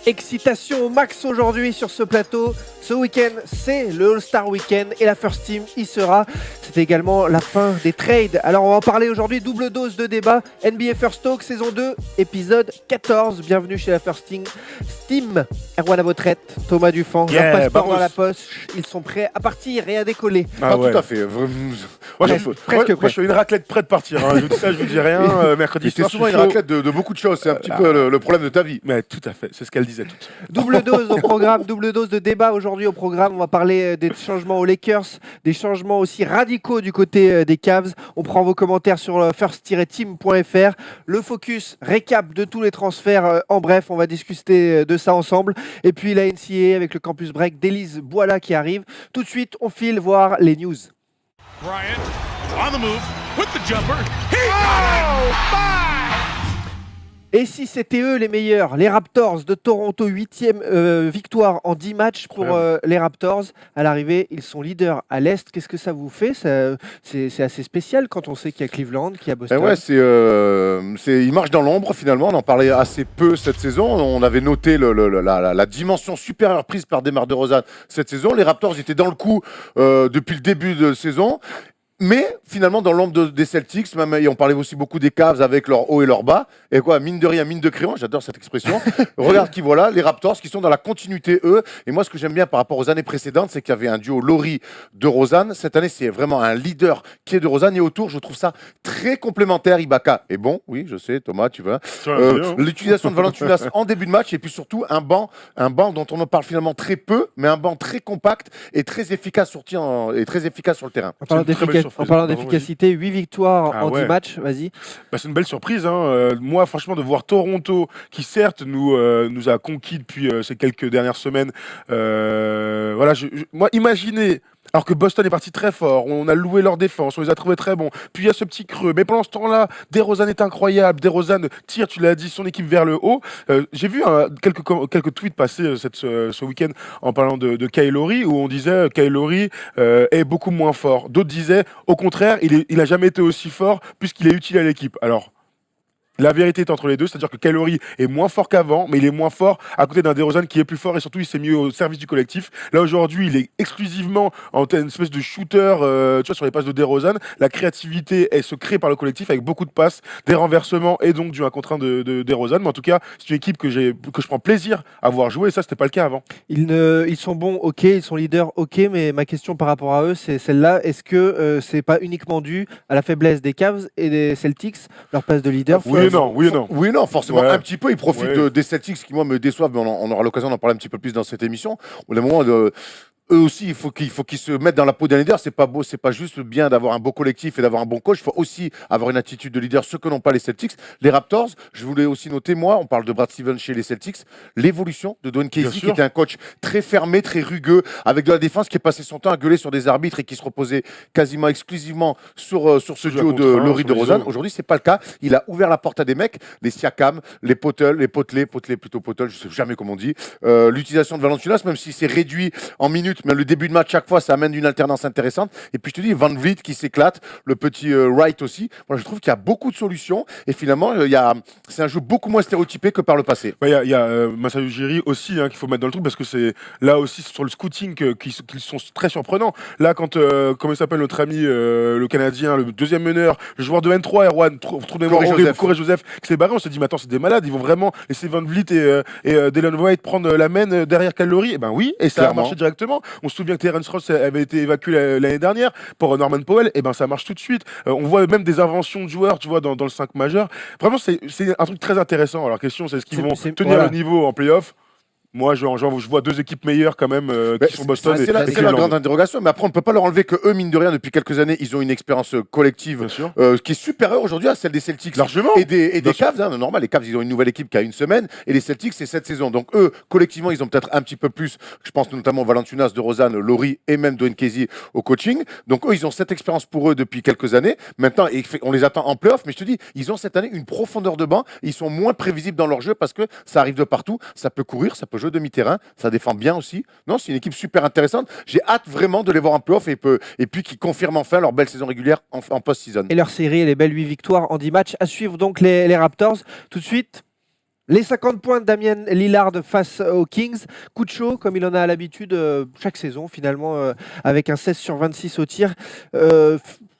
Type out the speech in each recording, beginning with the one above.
Excitation au max aujourd'hui sur ce plateau. Ce week-end, c'est le All-Star Weekend et la First Team y sera. C'est également la fin des trades. Alors on va en parler aujourd'hui, double dose de débat. NBA First Talk, saison 2, épisode 14. Bienvenue chez la First Team. Erwan à votre tête, Thomas Dufang, leur passeport dans la poche. Ils sont prêts à partir et à décoller. Ouais. Tout à fait. Moi, je suis une raclette prête de partir. Hein. Je vous dis ça, je vous dis rien. Mercredi soir, c'est souvent une raclette de beaucoup de choses. C'est un petit peu le problème de ta vie. Mais tout à fait, c'est ce qu'elle disait toutes. Double dose au programme, double dose de débat aujourd'hui au programme. On va parler des changements aux Lakers, des changements aussi radicaux du côté des Cavs. On prend vos commentaires sur first-team.fr. Le focus, récap de tous les transferts. En bref, on va discuter de ça ensemble. Et puis la NCAA avec le campus break d'Élise Boila qui arrive. Tout de suite, on file voir les news. Bryant on the move with the jumper. He got it! Et si c'était eux les meilleurs, les Raptors de Toronto, 8e victoire en 10 matchs pour les Raptors. À l'arrivée, ils sont leaders à l'Est. Qu'est-ce que ça vous fait ? C'est assez spécial quand on sait qu'il y a Cleveland, qu'il y a Boston. Il marche dans l'ombre finalement. On en parlait assez peu cette saison. On avait noté la dimension supérieure prise par DeMar DeRozan cette saison. Les Raptors étaient dans le coup depuis le début de saison. Mais finalement, dans l'ombre des Celtics, même, et on parlait aussi beaucoup des Cavs avec leur haut et leur bas. Et quoi, mine de rien, mine de crayon, j'adore cette expression. Regarde qui voilà, les Raptors qui sont dans la continuité, eux. Et moi, ce que j'aime bien par rapport aux années précédentes, c'est qu'il y avait un duo Lauri-DeRozan. Cette année, c'est vraiment un leader qui est DeRozan. Et autour, je trouve ça très complémentaire. Ibaka est bon, oui, je sais, Thomas, tu vois. L'utilisation de Valanciunas en début de match. Et puis surtout, un banc dont on en parle finalement très peu, mais un banc très compact et très efficace sur le terrain. En parlant d'efficacité, 8 victoires en 10 matchs, vas-y. C'est une belle surprise. Hein. Moi, franchement, de voir Toronto, qui certes nous a conquis depuis ces quelques dernières semaines, moi, imaginez... Alors que Boston est parti très fort, on a loué leur défense, on les a trouvés très bons. Puis il y a ce petit creux. Mais pendant ce temps-là, DeRozan est incroyable. DeRozan tire, tu l'as dit, son équipe vers le haut. J'ai vu quelques tweets passer ce week-end en parlant de Kyle Lowry, où on disait Kyle Lowry est beaucoup moins fort. D'autres disaient, au contraire, il a jamais été aussi fort puisqu'il est utile à l'équipe. Alors, la vérité est entre les deux, c'est-à-dire que Kyle Lowry est moins fort qu'avant, mais il est moins fort à côté d'un DeRozan qui est plus fort et surtout il s'est mis au service du collectif. Là aujourd'hui, il est exclusivement en une espèce de shooter, sur les passes de DeRozan. La créativité, elle se crée par le collectif avec beaucoup de passes, des renversements et donc du 1 contre 1 de DeRozan. Mais en tout cas, c'est une équipe que je prends plaisir à voir jouer et ça, c'était pas le cas avant. Ils sont bons, ok, ils sont leaders, ok, mais ma question par rapport à eux, c'est celle-là. Est-ce que c'est pas uniquement dû à la faiblesse des Cavs et des Celtics, leur place de leader? Oui et non, forcément. Ouais. Un petit peu, ils profitent des Celtics qui, moi, me déçoivent, mais on aura l'occasion d'en parler un petit peu plus dans cette émission. Au moment eux aussi, il faut qu'ils se mettent dans la peau d'un leader. C'est pas beau, c'est pas juste bien d'avoir un beau collectif et d'avoir un bon coach. Il faut aussi avoir une attitude de leader, ce que n'ont pas les Celtics. Les Raptors, je voulais aussi noter, moi, on parle de Brad Stevens chez les Celtics, l'évolution de Dwayne Casey, qui était un coach très fermé, très rugueux, avec de la défense, qui est passé son temps à gueuler sur des arbitres et qui se reposait quasiment exclusivement sur ce duo de Lauri DeRozan. Aujourd'hui, c'est pas le cas. Il a ouvert la porte à des mecs, les Siakam, les Potelé plutôt Potel, je sais jamais comment on dit. L'utilisation de Valanciunas, même si c'est réduit en minutes, mais le début de match, chaque fois, ça amène une alternance intéressante. Et puis, je te dis, Van Vliet qui s'éclate, le petit Wright aussi. Moi, je trouve qu'il y a beaucoup de solutions. Et finalement, c'est un jeu beaucoup moins stéréotypé que par le passé. Il y a Masai Ujiri aussi qu'il faut mettre dans le truc parce que c'est là aussi sur le scouting qu'ils sont très surprenants. Là, quand, comment il s'appelle notre ami, le Canadien, le deuxième meneur, le joueur de N3, Erwan, Corey Joseph, qui s'est barré, on s'est dit, mais attends, c'est des malades. Ils vont vraiment laisser Van Vliet et Delon Wright prendre la main derrière Kyle Lowry. Et ben oui, et ça a marché directement. On se souvient que Terrence Ross avait été évacué l'année dernière pour Norman Powell, et ben ça marche tout de suite. On voit même des inventions de joueurs, tu vois, dans le 5 majeur. Vraiment, c'est un truc très intéressant. Alors, la question, c'est est-ce qu'ils vont tenir le niveau en play-off? Moi, je vois deux équipes meilleures quand même qui sont Boston. C'est la grande interrogation. Mais après, on ne peut pas leur enlever que eux, mine de rien, depuis quelques années, ils ont une expérience collective qui est supérieure aujourd'hui à celle des Celtics. Largement. Et des Cavs. Normal, les Cavs, ils ont une nouvelle équipe qui a une semaine. Et les Celtics, c'est cette saison. Donc eux, collectivement, ils ont peut-être un petit peu plus. Je pense notamment Valanciunas, DeRozan, Lowry et même Dwayne Casey au coaching. Donc eux, ils ont cette expérience pour eux depuis quelques années. Maintenant, on les attend en playoff. Mais je te dis, ils ont cette année une profondeur de banc. Ils sont moins prévisibles dans leur jeu parce que ça arrive de partout. Ça peut courir, ça peut jouer demi-terrain. Ça défend bien aussi. Non, c'est une équipe super intéressante. J'ai hâte vraiment de les voir en playoff et puis qui confirment enfin leur belle saison régulière en post-season. Et leur série, les belles 8 victoires en 10 matchs. À suivre donc les Raptors. Tout de suite, Les 50 points de Damien Lillard face aux Kings. Coup de chaud, comme il en a l'habitude chaque saison, finalement, avec un 16 sur 26 au tir.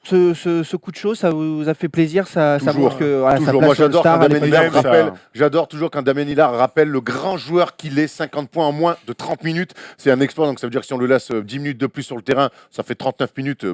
Ce coup de chaud, ça vous a fait plaisir, ça montre que voilà, sa toujours. place Moi, sur le j'adore Star, quand elle est Damien pas Lillard évidente. rappelle. J'adore toujours quand Damien Lillard rappelle le grand joueur qu'il est. 50 points en moins de 30 minutes, c'est un exploit. Donc ça veut dire que si on le laisse 10 minutes de plus sur le terrain, ça fait 39 minutes.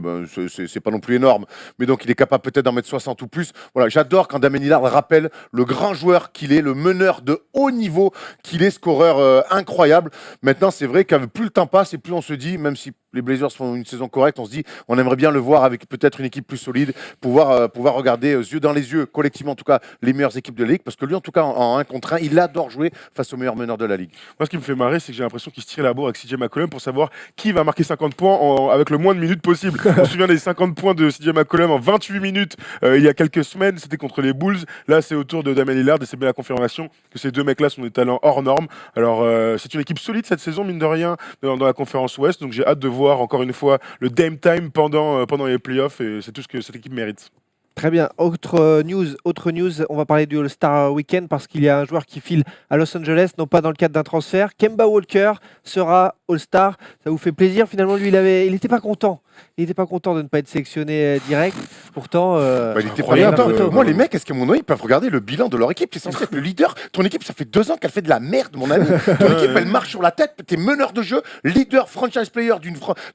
C'est pas non plus énorme. Mais donc il est capable peut-être d'en mettre 60 ou plus. Voilà, j'adore quand Damien Lillard rappelle le grand joueur qu'il est, le meneur de haut niveau qu'il est, scoreur incroyable. Maintenant, c'est vrai que plus le temps passe et plus on se dit, même si les Blazers font une saison correcte, on se dit, on aimerait bien le voir avec peut-être une équipe plus solide, pouvoir regarder yeux dans les yeux, collectivement en tout cas, les meilleures équipes de la Ligue, parce que lui en tout cas en 1 contre 1, il adore jouer face aux meilleurs meneurs de la Ligue. Moi, ce qui me fait marrer, c'est que j'ai l'impression qu'il se tire la bourre avec CJ McCollum pour savoir qui va marquer 50 points avec le moins de minutes possible. On se souvient des 50 points de CJ McCollum en 28 minutes il y a quelques semaines, c'était contre les Bulls. Là, c'est au tour de Damien Lillard et c'est bien la confirmation que ces deux mecs-là sont des talents hors normes. Alors, c'est une équipe solide cette saison, mine de rien, dans la conférence Ouest, donc j'ai hâte de voir encore une fois le Dame Time pendant les playoffs et c'est tout ce que cette équipe mérite. Très bien. Autre news, on va parler du All-Star Weekend parce qu'il y a un joueur qui file à Los Angeles, non pas dans le cadre d'un transfert. Kemba Walker sera All-Star. Ça vous fait plaisir? Finalement, lui, il n'était pas content. Il n'était pas content de ne pas être sélectionné direct. Pourtant, il était pas incroyable. content. Moi, les mecs, est-ce qu'à mon avis, ils peuvent regarder le bilan de leur équipe? Tu es censé être le leader. Ton équipe, ça fait 2 ans qu'elle fait de la merde, mon ami. Ton équipe, elle marche sur la tête. Tu es meneur de jeu, leader, franchise player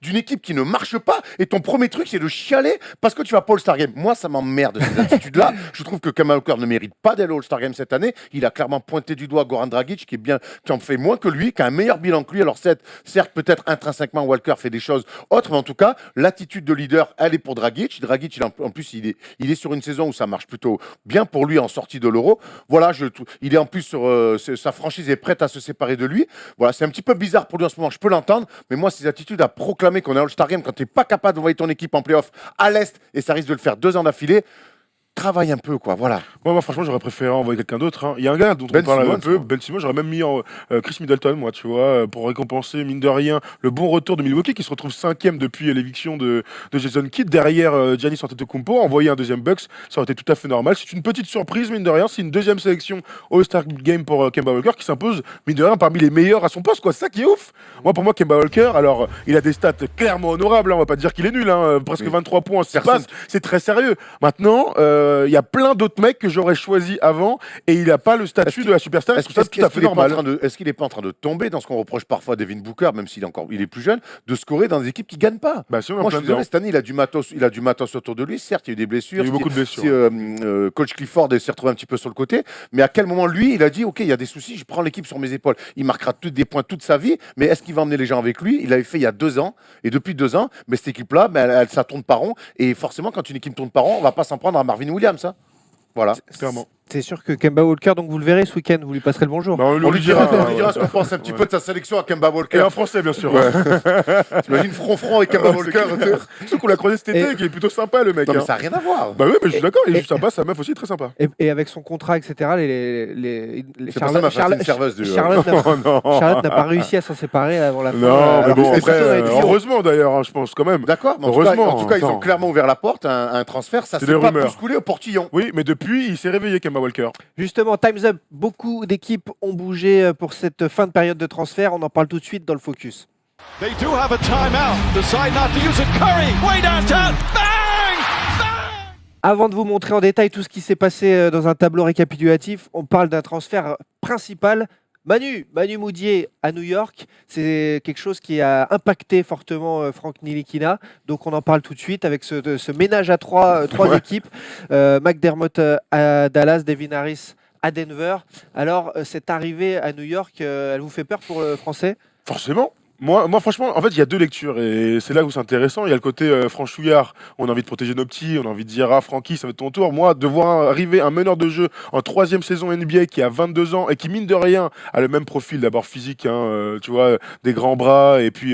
d'une équipe qui ne marche pas. Et ton premier truc, c'est de chialer parce que tu vas pas All-Star Game. Moi, ça m'emmerde, ces attitudes-là. Je trouve que Kemba Walker ne mérite pas d'aller au All-Star Game cette année. Il a clairement pointé du doigt Goran Dragic, qui en fait moins que lui, qui a un meilleur bilan que lui. Alors, certes, peut-être intrinsèquement, Walker fait des choses autres, mais en tout cas, l'attitude de leader, elle est pour Dragic. Dragic, en plus, il est sur une saison où ça marche plutôt bien pour lui en sortie de l'Euro. Voilà, il est en plus sur sa franchise est prête à se séparer de lui. Voilà, c'est un petit peu bizarre pour lui en ce moment, je peux l'entendre, mais moi, ces attitudes à proclamer qu'on est All-Star Game quand tu n'es pas capable d'envoyer ton équipe en playoff à l'Est, et ça risque de le faire 2 ans d'affilée. Travaille un peu, quoi, voilà. Moi, franchement, j'aurais préféré envoyer quelqu'un d'autre. Hein. Il y a un gars dont on parle Simmons, un peu, Ben Simmons, j'aurais même mis Chris Middleton, moi, tu vois, pour récompenser, mine de rien, le bon retour de Milwaukee, qui se retrouve 5e depuis l'éviction de Jason Kidd, derrière Giannis Antetokounmpo, envoyer un deuxième Bucks, ça aurait été tout à fait normal. C'est une petite surprise, mine de rien, c'est une deuxième sélection All-Star Game pour Kemba Walker, qui s'impose, mine de rien, parmi les meilleurs à son poste, quoi. C'est ça qui est ouf. Moi, pour moi, Kemba Walker, alors, il a des stats clairement honorables, hein, on va pas dire qu'il est nul, hein, presque 23 points en 6 passes, c'est très sérieux. Maintenant, il y a plein d'autres mecs que j'aurais choisi avant et il n'a pas le statut de la superstar. Est-ce que c'est tout à fait normal? Est-ce qu'il n'est pas en train de tomber dans ce qu'on reproche parfois à Devin Booker, même s'il est plus jeune, de scorer dans des équipes qui ne gagnent pas? Bah, si, moi, je suis désolé, cette année, il a du matos autour de lui. Certes, il y a eu des blessures. Il y a eu beaucoup de blessures. Coach Clifford s'est retrouvé un petit peu sur le côté. Mais à quel moment, lui, il a dit, OK, il y a des soucis, je prends l'équipe sur mes épaules. Il marquera des points toute sa vie, mais est-ce qu'il va emmener les gens avec lui? Il l'avait fait il y a 2 ans. Et depuis 2 ans, mais cette équipe-là, ça tourne pas rond. Et forcément, quand une équipe tourne pas rond, on va pas s'en prendre à Marvin Williams. Hein. Voilà. Clairement. C'est sûr que Kemba Walker, donc vous le verrez ce week-end, vous lui passerez le bonjour. Bah, on lui dira ce qu'on pense un petit peu de sa sélection à Kemba Walker. Et en français, bien sûr. T'imagines front avec Kemba Walker. Surtout qu'on l'a croisé cet été, qui est plutôt sympa, le mec. Non, mais hein. ça n'a rien à voir. Bah oui, mais je suis d'accord, il est juste sympa, sa meuf aussi est très sympa. Et avec son contrat, etc., C'est pas ça ma façon de serveuse du. Charlotte n'a pas réussi à s'en séparer avant la fin. Non, mais bon, après, plutôt heureusement d'ailleurs, hein, je pense quand même. D'accord, mais en tout cas, ils ont clairement ouvert la porte à un transfert. Ça C'est s'est des pas rumeurs. plus coulé au portillon. Oui, mais depuis, il s'est réveillé, Kemba Walker. Justement, Time's Up, beaucoup d'équipes ont bougé pour cette fin de période de transfert. On en parle tout de suite dans le Focus. They do have a timeout. Decide not to use it. Curry, way downtown. Bang! Bang! Avant de vous montrer en détail tout ce qui s'est passé dans un tableau récapitulatif, on parle d'un transfert principal. Manu Moudier à New York, c'est quelque chose qui a impacté fortement Frank Ntilikina. Donc on en parle tout de suite avec ce ménage à trois équipes. McDermott à Dallas, Devin Harris à Denver. Alors cette arrivée à New York, elle vous fait peur pour le Français ? Forcément. Moi, franchement, en fait, il y a 2 lectures et c'est là où c'est intéressant. Il y a le côté franchouillard, on a envie de protéger nos petits, on a envie de dire ah Francky, ça va être ton tour. Moi, de voir arriver un meneur de jeu en 3e saison NBA qui a 22 ans et qui mine de rien a le même profil, d'abord physique, hein, tu vois, des grands bras et puis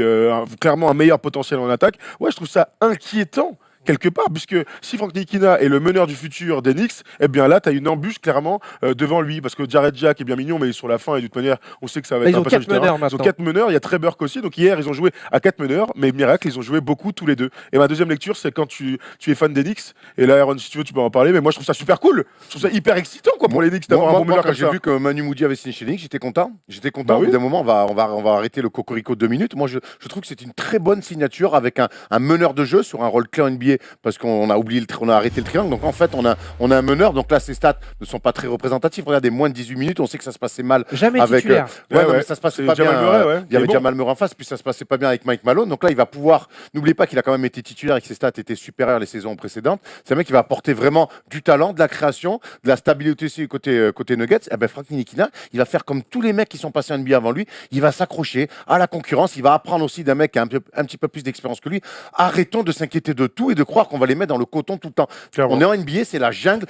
clairement un meilleur potentiel en attaque. Ouais, je trouve ça inquiétant quelque part, puisque si Frank Ntilikina est le meneur du futur des Knicks, eh bien là, tu as une embûche clairement devant lui, parce que Jared Jack est bien mignon, mais sur la fin, et de toute manière, on sait que ça va être Ils un ont passage 4 du terrain. meneurs Ils ont maintenant. 4 meneurs, il y a Trey Burke aussi, donc hier, ils ont joué à 4 meneurs, mais miracle, ils ont joué beaucoup tous les deux. Et ma deuxième lecture, c'est quand tu es fan des Knicks, et là, Aaron, si tu veux, tu peux en parler, mais moi, je trouve ça super cool. Je trouve ça hyper excitant, quoi, pour les Knicks d'avoir un bon meneur quand comme j'ai ça. vu que Manu Moody avait signé chez Knicks, j'étais content. Bah Au oui. bout d'un moment, on va arrêter le cocorico 2 minutes. Moi, je trouve que c'est une très bonne signature avec un meneur de jeu sur un rôle clé en NBA parce qu'on a oublié on a arrêté le triangle. Donc en fait, on a un meneur. Donc là, ses stats ne sont pas très représentatifs. Regardez, moins de 18 minutes, on sait que ça se passait mal Jamais avec. titulaire. Non, mais ça se passait C'est pas bien. Jamal Murray, ouais. Il y avait Mais bon. Jamal Murray en face, puis ça se passait pas bien avec Mike Malone. Donc là, il va pouvoir. N'oubliez pas qu'il a quand même été titulaire et que ses stats étaient supérieures les saisons précédentes. C'est un mec qui va apporter vraiment du talent, de la création, de la stabilité aussi côté Nuggets. Eh ben, Frank Ntilikina, il va faire comme tous les mecs qui sont passés en NBA avant lui. Il va s'accrocher à la concurrence. Il va apprendre aussi d'un mec qui a un petit peu plus d'expérience que lui. Arrêtons de s'inquiéter de tout et de croire qu'on va les mettre dans le coton tout le temps. Clairement. On est en NBA, c'est la jungle.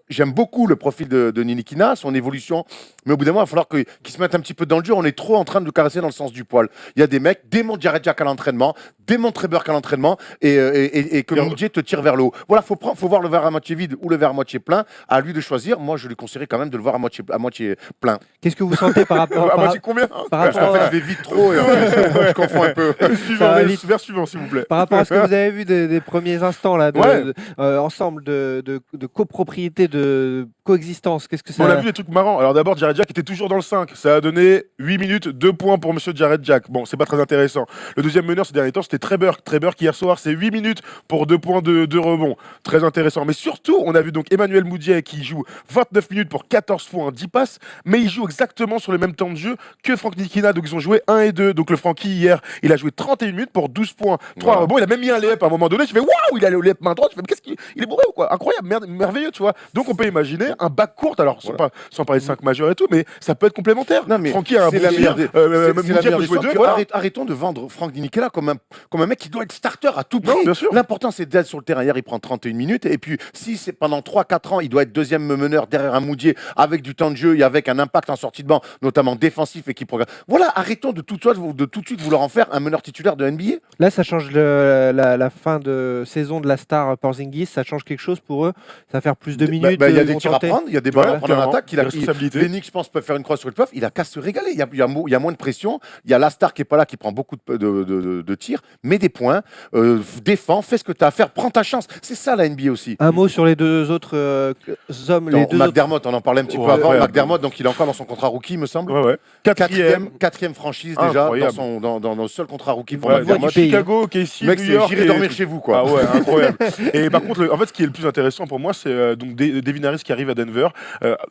J'aime beaucoup le profil de Ntilikina, son évolution, mais au bout d'un moment, il va falloir qu'il se mette un petit peu dans le dur. On est trop en train de le caresser dans le sens du poil. Il y a des mecs, démontre Jared Jack à l'entraînement, démontre Trey Burke à l'entraînement, et que Moody te tire vers le haut. Voilà, faut voir le verre à moitié vide ou le verre à moitié plein. À lui de choisir. Moi, je lui conseillerais quand même de le voir à moitié plein. Qu'est-ce que vous sentez par rapport À moitié combien par Parce qu'en rapport, fait, je vais vite trop et je confonds un peu. Suivant, va vite. vers suivant, s'il vous plaît. par rapport à ce que vous avez vu des premiers instants là, Ouais. ensemble de copropriété, de coexistence, qu'est-ce que ça On a vu des trucs marrants. Alors d'abord, Jared Jack était toujours dans le 5. Ça a donné 8 minutes, 2 points pour monsieur Jared Jack. Bon, c'est pas très intéressant. Le deuxième meneur ces derniers temps, c'était Trey Burke. Trey Burke, hier soir, c'est 8 minutes pour 2 points de rebond. Très intéressant. Mais surtout, on a vu donc Emmanuel Mudiay qui joue 29 minutes pour 14 points, 10 passes, mais il joue exactement sur le même temps de jeu que Frank Ntilikina. Donc ils ont joué 1 et 2. Donc le Frankie, hier, il a joué 31 minutes pour 12 points, 3 rebonds. Il a même mis un layup à un moment donné. Je fais waouh, il a le layup main droite. Je fais, mais qu'est-ce qu'il est bourré ou quoi? Incroyable, merveilleux, tu vois. Donc on peut imaginer un back court. Alors, sans parler de 5 majeurs et tout, mais ça peut être complémentaire. Non, mais Francky a un c'est bon la tir, meilleure des- c'est la Mudiay meilleure peut des jouer sortes. deux, voilà. Arrêtons de vendre Frank Ntilikina comme un mec qui doit être starter à tout prix. Non, bien sûr. L'important, c'est d'être sur le terrain. Hier, il prend 31 minutes. Et puis, si c'est pendant 3-4 ans, il doit être deuxième meneur derrière un Moody avec du temps de jeu et avec un impact en sortie de banc, notamment défensif et qui progresse. Voilà, arrêtons de tout de suite vouloir en faire un meneur titulaire de NBA. Là, ça change la fin de saison de la star Porzingis. Ça change quelque chose pour eux. Ça va faire plus de minutes. Il y a ils des vont tirs à tenter. prendre, il y a des ballons à prendre en clairement. attaque. La responsabilité. Les Knicks, je pense, peuvent faire une croix sur le puff. Il a qu'à se régaler. Il y a moins de pression. Il y a la star qui est pas là, qui prend beaucoup de tirs, met des points, défend, fais ce que tu as à faire, prends ta chance. C'est ça la NBA aussi. Un mot sur les deux autres hommes. Les deux autres... McDermott, on en parlait un petit peu Ouais, avant. ouais. McDermott, donc il est encore dans son contrat rookie, me semble. Ouais. Quatrième franchise déjà Incroyable. dans le seul contrat rookie pour Ouais, McDermott. du pays, Chicago, Casey, Mec, New c'est York. j'irai et- dormir chez vous, quoi. Ah ouais, incroyable. Et par contre, en fait, ce qui est le plus intéressant pour moi, c'est donc Devin Harris qui arrive à Denver.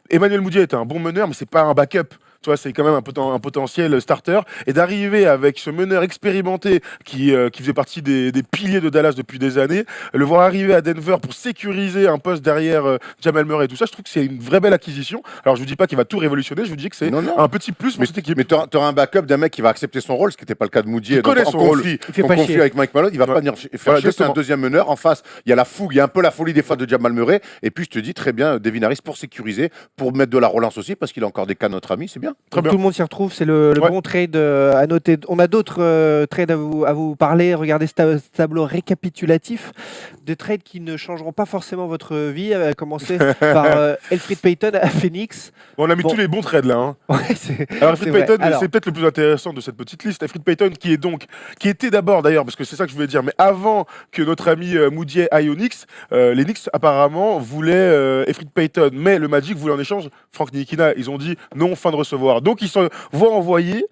Emmanuel Mudiay était un bon meneur, mais c'est pas un backup. Tu vois, c'est quand même un potentiel starter. Et d'arriver avec ce meneur expérimenté qui faisait partie des piliers de Dallas depuis des années, le voir arriver à Denver pour sécuriser un poste derrière Jamal Murray et tout ça, je trouve que c'est une vraie belle acquisition. Alors je vous dis pas qu'il va tout révolutionner, je vous dis que c'est Non. un petit plus pour cette équipe. Mais tu auras un backup d'un mec qui va accepter son rôle, ce qui n'était pas le cas de Moody. Il connaît son rôle. Il fait En pas conflit chier. avec Mike Malone, il va Ouais. pas venir faire Voilà, chier, c'est un exactement. deuxième meneur. En face, il y a la fougue, il y a un peu la folie des fois de Jamal Murray. Et puis je te dis très bien, Devin Harris pour sécuriser, pour mettre de la relance aussi, parce qu'il a encore des cas, notre ami, c'est bien. Très bien. Tout le monde s'y retrouve, c'est le Ouais. bon trade à noter. On a d'autres trades à vous parler. Regardez ce tableau récapitulatif de trades qui ne changeront pas forcément votre vie. À commencer par Elfrid Payton à Phoenix. On a mis Bon. tous les bons trades là. Hein. Ouais, c'est Alors, c'est Elfrid vrai. Payton, Alors, c'est peut-être le plus intéressant de cette petite liste. Elfrid Payton, qui était d'abord d'ailleurs, parce que c'est ça que je voulais dire, mais avant que notre ami Mudiay aille aux Knicks, les Knicks apparemment voulaient Elfrid Payton, mais le Magic voulait en échange Frank Ntilikina. Ils ont dit non, fin de recevoir. Donc ils se voient envoyer.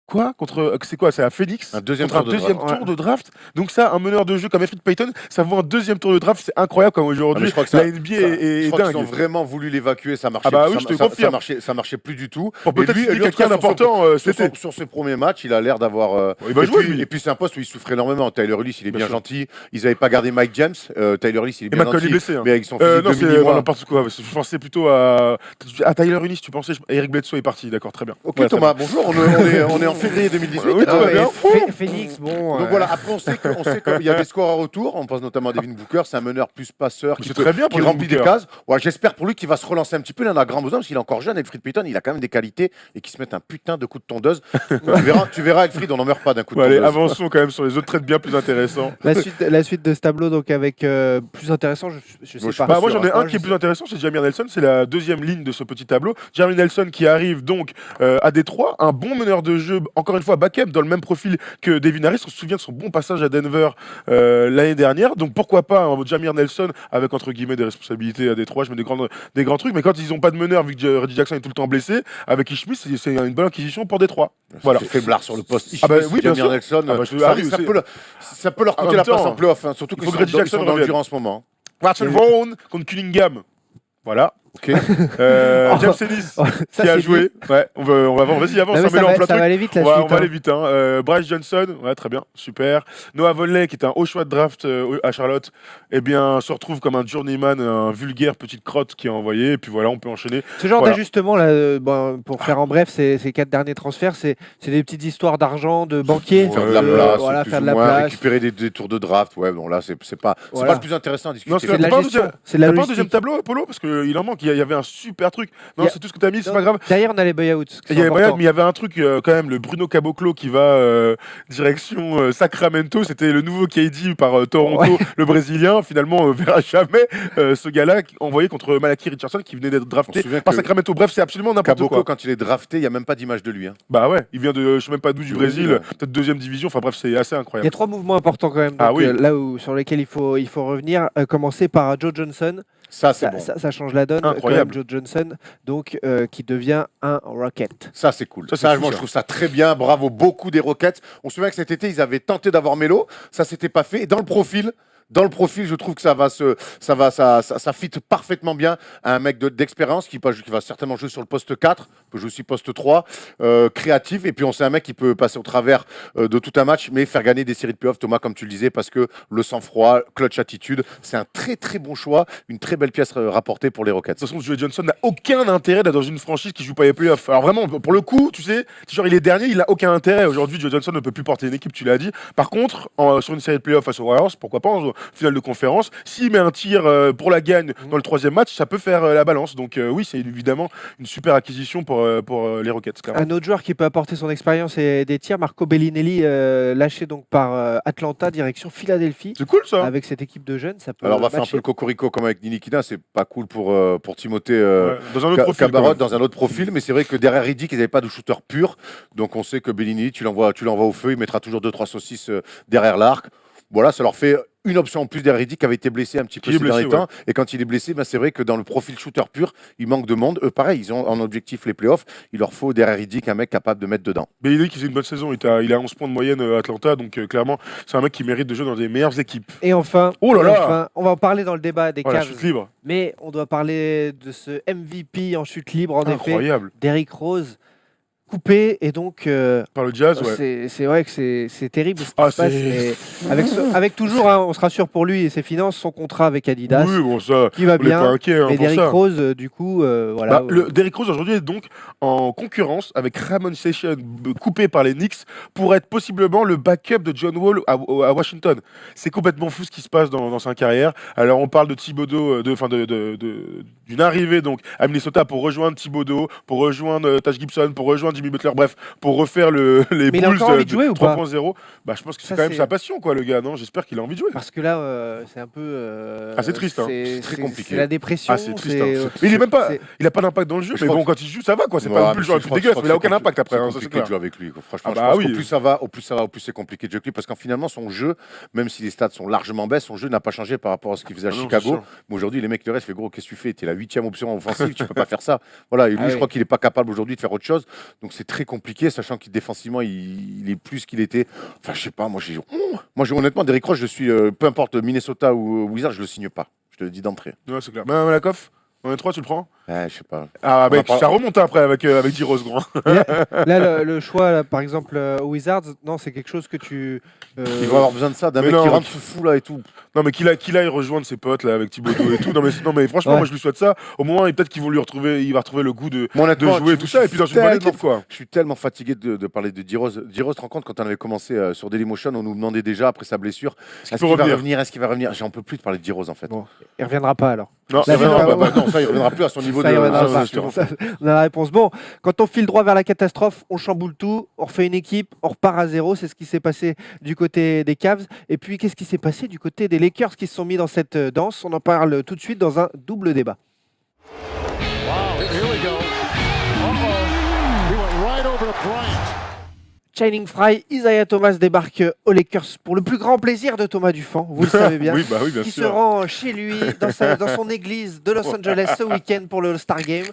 Quoi contre c'est quoi? C'est à Phoenix Un deuxième contre tour de deuxième draft. tour de draft. Donc ça, un meneur de jeu comme Elfrid Payton, ça vaut un deuxième tour de draft. C'est incroyable comme Ah, mais aujourd'hui. je crois que La ça- NBA ça- est je crois qu'ils ont dingue. vraiment voulu l'évacuer, ça marchait, Ah bah oui, je te confirme. ça marchait plus du tout. Pour peut-être Et lui, signer en tout quelqu'un cas, d'important cet été. sur ses premiers matchs, il a l'air d'avoir. Il va et jouer, puis, lui. et puis c'est un poste où il souffre énormément. Tyler Ellis, il est Bien bien sûr. gentil. Ils n'avaient pas gardé Mike James. Tyler Ellis, il est Et bien McConney gentil. blessé. Hein. Mais avec son physique Non, de c'est mini-moi. n'importe quoi. Je pensais plutôt à Tyler Unis, tu pensais. Eric Bledsoe est parti, d'accord, très bien. Ok Ouais, très Thomas, bonjour. On est février 2018. Oui, tout va bien. Phoenix, bon. Donc voilà, après on sait qu'il y a des scores à retour, on pense notamment à Devin Booker, c'est un meneur plus passeur qui, C'est très bien pour qui Devin remplit des Booker. cases. Ouais, j'espère pour lui qu'il va se relancer un petit peu, il en a grand besoin parce qu'il est encore jeune, Elfried Payton, il a quand même des qualités et qu'il se mette un putain de coup de tondeuse. tu verras Elfried, on n'en meurt pas d'un coup de Bon, allez, tondeuse. avançons quand même sur les autres trades bien plus intéressants. La suite de ce tableau, donc avec plus intéressant, je sais Moi, je pas. suis pas Moi sûr, j'en ai hein. un qui est plus intéressant, c'est Jameer Nelson, c'est la deuxième ligne de ce petit tableau. Jameer Nelson qui arrive donc à Détroit, un bon meneur de jeu, encore une fois backup dans le même profil que Devin Harris. On se souvient de son bon passage à Denver l'année dernière, donc pourquoi pas un Jameer Nelson avec entre guillemets des responsabilités à Détroit, je mets des grands trucs, mais quand ils n'ont pas de meneur vu que Reggie Jackson est tout le temps blessé, avec Ishmi c'est une bonne acquisition pour Détroit. Voilà. C'est faiblard sur le poste. Ah bah oui, bien Jameer sûr. Nelson, Ah bah, je- ça, ah oui, ça c'est- peut leur En coûter même la place temps, en playoff, hein, surtout il qu'ils faut que sont, Reggie Jackson ils sont dans le revienne. dur en ce moment. Russell Vaughn contre Cunningham. Voilà. Ok. James Ennis Ça, qui a c'est joué. Ouais, on va voir. Vas-y, avance, Non, mais ça met en plein ça truc. va aller vite la Ouais, on suite. va hein. aller vite. Bryce Johnson, ouais, très bien, super. Noah Vonleh, qui est un haut choix de draft à Charlotte, eh bien, se retrouve comme un journeyman, un vulgaire petite crotte qui est envoyé. Et puis voilà, on peut enchaîner. Ce genre Voilà. d'ajustement, là, pour faire en bref, ces 4 derniers transferts, c'est des petites histoires d'argent, de banquiers. Faire de la place, voilà, plus faire ou de la moins, place. récupérer des tours de draft. Ouais, bon là, c'est pas Voilà. le plus intéressant à discuter. Non, C'est de la T'as pas un gestion, deuxième- c'est de la T'as pas un logistique. deuxième tableau, Polo? Parce qu'il en manque. Il y avait un super truc. Non, Il y a- c'est tout ce que t'as mis, c'est Non, pas grave. Derrière, on a les buyouts. Il y avait mais il y avait un truc quand même, le Bruno Caboclo qui va direction Sacramento, c'était le nouveau KD par Toronto, Ouais. le Brésilien. Finalement, on verra jamais ce gars-là envoyé contre Malachi Richardson qui venait d'être On se drafté souvient par que Sacramento. Bref, c'est absolument n'importe Caboclo, quoi. quand il est drafté, il n'y a même pas d'image de lui. Hein. Bah ouais, il vient de je sais même pas d'où du Du Brésil, Brésil, peut-être deuxième division. Enfin bref, c'est assez Il y incroyable. a 3 mouvements importants quand même, donc, Ah oui. sur lesquels il faut revenir. Commencer par Joe Johnson. Ça, c'est Ça, bon. ça change la donne. Incroyable. Quand même, Joe Johnson, donc, qui devient un Rocket. Ça, c'est cool. Ça, c'est fou, moi, ça. je trouve ça très bien. Bravo, beaucoup des Rockets. On se souvient que cet été, ils avaient tenté d'avoir Melo. Ça, s'était pas fait. Et dans le profil, je trouve que ça fit parfaitement bien à un mec d'expérience qui va certainement jouer sur le poste 4, peut jouer aussi poste 3, créatif. Et puis, on sait un mec qui peut passer au travers de tout un match, mais faire gagner des séries de playoffs, Thomas, comme tu le disais, parce que le sang-froid, clutch attitude, c'est un très très bon choix, une très belle pièce rapportée pour les Rockets. De toute façon, Joe Johnson n'a aucun intérêt d'être dans une franchise qui joue pas les playoffs. Alors vraiment, pour le coup, tu sais, genre il est dernier, il a aucun intérêt. Aujourd'hui, Joe Johnson ne peut plus porter une équipe, tu l'as dit. Par contre, sur une série de playoffs face aux Warriors, pourquoi pas en finale de conférence, s'il met un tir pour la gagne dans le troisième match, ça peut faire la balance. Donc oui, c'est évidemment une super acquisition pour les Rockets. Clairement. Un autre joueur qui peut apporter son expérience et des tirs, Marco Bellinelli, lâché donc par Atlanta, direction Philadelphie. C'est cool ça. Avec cette équipe de jeunes, ça peut Alors, on va faire un matcher. peu le cocorico comme avec Nilikina, c'est pas cool pour Timothée Ouais, dans un autre profil. quand Cabarot même. dans un autre profil, mais c'est vrai que derrière Riddick, ils n'avaient pas de shooter pur. Donc on sait que Bellini, tu l'envoies au feu, il mettra toujours 2-3 saucisses derrière l'arc. Voilà, ça leur fait une option en plus derrière Riddick qui avait été blessé un petit peu Qui est ces derniers blessé, temps. Et quand il est blessé, ben, c'est vrai que dans le profil shooter pur, il manque de monde. Eux, pareil, ils ont en objectif les playoffs. Il leur faut derrière Riddick un mec capable de mettre dedans. Bellinelli qui faisait une bonne saison, il a 11 points de moyenne à Atlanta, donc clairement, c'est un mec qui mérite de jouer dans des meilleures équipes. Et enfin, Oh là là on va en parler dans le débat des Voilà, Cavs, chute libre. mais on doit parler de ce MVP en chute libre, en effet, Incroyable. Derrick Rose, coupé, et donc Par le Jazz, ouais. c'est vrai que c'est terrible ce qui Ah, se passe. Avec toujours, hein, on se rassure pour lui et ses finances, son contrat avec Adidas, Oui, bon, ça, qui va on n'est pas bien. inquiet hein, Et pour Derrick ça. Rose, du coup, voilà. Derrick Rose aujourd'hui est donc en concurrence avec Ramon Sessions coupé par les Knicks pour être possiblement le backup de John Wall à Washington. C'est complètement fou ce qui se passe dans sa carrière. Alors on parle de Thibodeau, d'une arrivée donc à Minnesota pour rejoindre Thibodeau, pour rejoindre Taj Gibson, pour rejoindre Jimmy Butler, bref, pour refaire les Mais il a Bulls encore envie de jouer ou pas 3.0. Bah, je pense que c'est Ça, quand même c'est- sa passion quoi le gars, non? J'espère qu'il a envie de jouer. Parce que là, c'est un peu. Ah, c'est triste, hein. C'est très compliqué. C'est la dépression. Ah, c'est triste. c'est- Hein. Mais il est même pas. c'est- Il a pas d'impact dans le jeu, Je mais crois bon, quand il joue, ça va quoi. C'est Ouais, pas non plus mais le joueur le je plus crois- dégueulasse, je mais il a crois aucun que impact après. C'est hein, ça, c'est compliqué de clair. jouer avec lui. Quoi. Franchement, Ah bah je pense oui. qu'au plus ça va, au plus c'est compliqué de jouer avec lui. Parce qu'en finalement, son jeu, même si les stats sont largement baisses, son jeu n'a pas changé par rapport à ce qu'il faisait à Ah non, c'est Chicago. sûr. Mais aujourd'hui, les mecs, le reste, fait gros, qu'est-ce que tu fais? T'es la 8e option offensive, tu peux pas faire ça. Voilà, et lui, Ah je oui. crois qu'il est pas capable aujourd'hui de faire autre chose. Donc c'est très compliqué, sachant qu'il défensivement, il est plus qu'il était. Enfin, je sais pas, honnêtement, Derrick Rose, je suis, peu importe Minnesota ou Wizards, je le signe pas. Je te le dis d'entrée. Ouais, c'est clair. Malakoff, On est 3, tu le prends? Je sais pas. Ah, On mec, en parle- ça remonte après avec D-Rose, gros. Là, le choix, là, par exemple, aux Wizards, non, c'est quelque chose que tu. Ils vont avoir besoin de ça, d'un mais mec non, qui rentre fou là et tout. Non, mais qu'il aille rejoindre ses potes là avec Thibodeau et tout. Non, mais franchement, Ouais. moi je lui souhaite ça. Au moment où peut-être qu'il va retrouver le goût de Moi, honnêtement, jouer et tout ça. Et puis dans une bonne équipe, quoi. Je suis tellement fatigué de parler de D-Rose. D-Rose, te rends compte, quand on avait commencé sur Dailymotion, on nous demandait déjà après sa blessure est-ce qu'il va revenir, est-ce qu'il va revenir. J'en peux plus de parler de D-Rose en fait. Bon, il reviendra pas alors. Non, Ça, Là, il reviendra c'est pas. pas- Non, ça, il reviendra plus à son niveau Ça, il reviendra de. pas. c'est sûr. Ça, on a la réponse. Bon, quand on file droit vers la catastrophe, on chamboule tout, on refait une équipe, on repart à zéro. C'est ce qui s'est passé du côté des Cavs. Et puis, qu'est-ce qui s'est passé du côté des Lakers qui se sont mis dans cette danse? On en parle tout de suite dans un double débat. Wow, here we go. Uh-oh. He went right over Bryant. Channing Frye, Isaiah Thomas débarque aux Lakers pour le plus grand plaisir de Thomas Dufan, vous le savez bien. Oui, bien Qui se sûr. rend chez lui, dans son église de Los Angeles ce week-end pour le All-Star Game.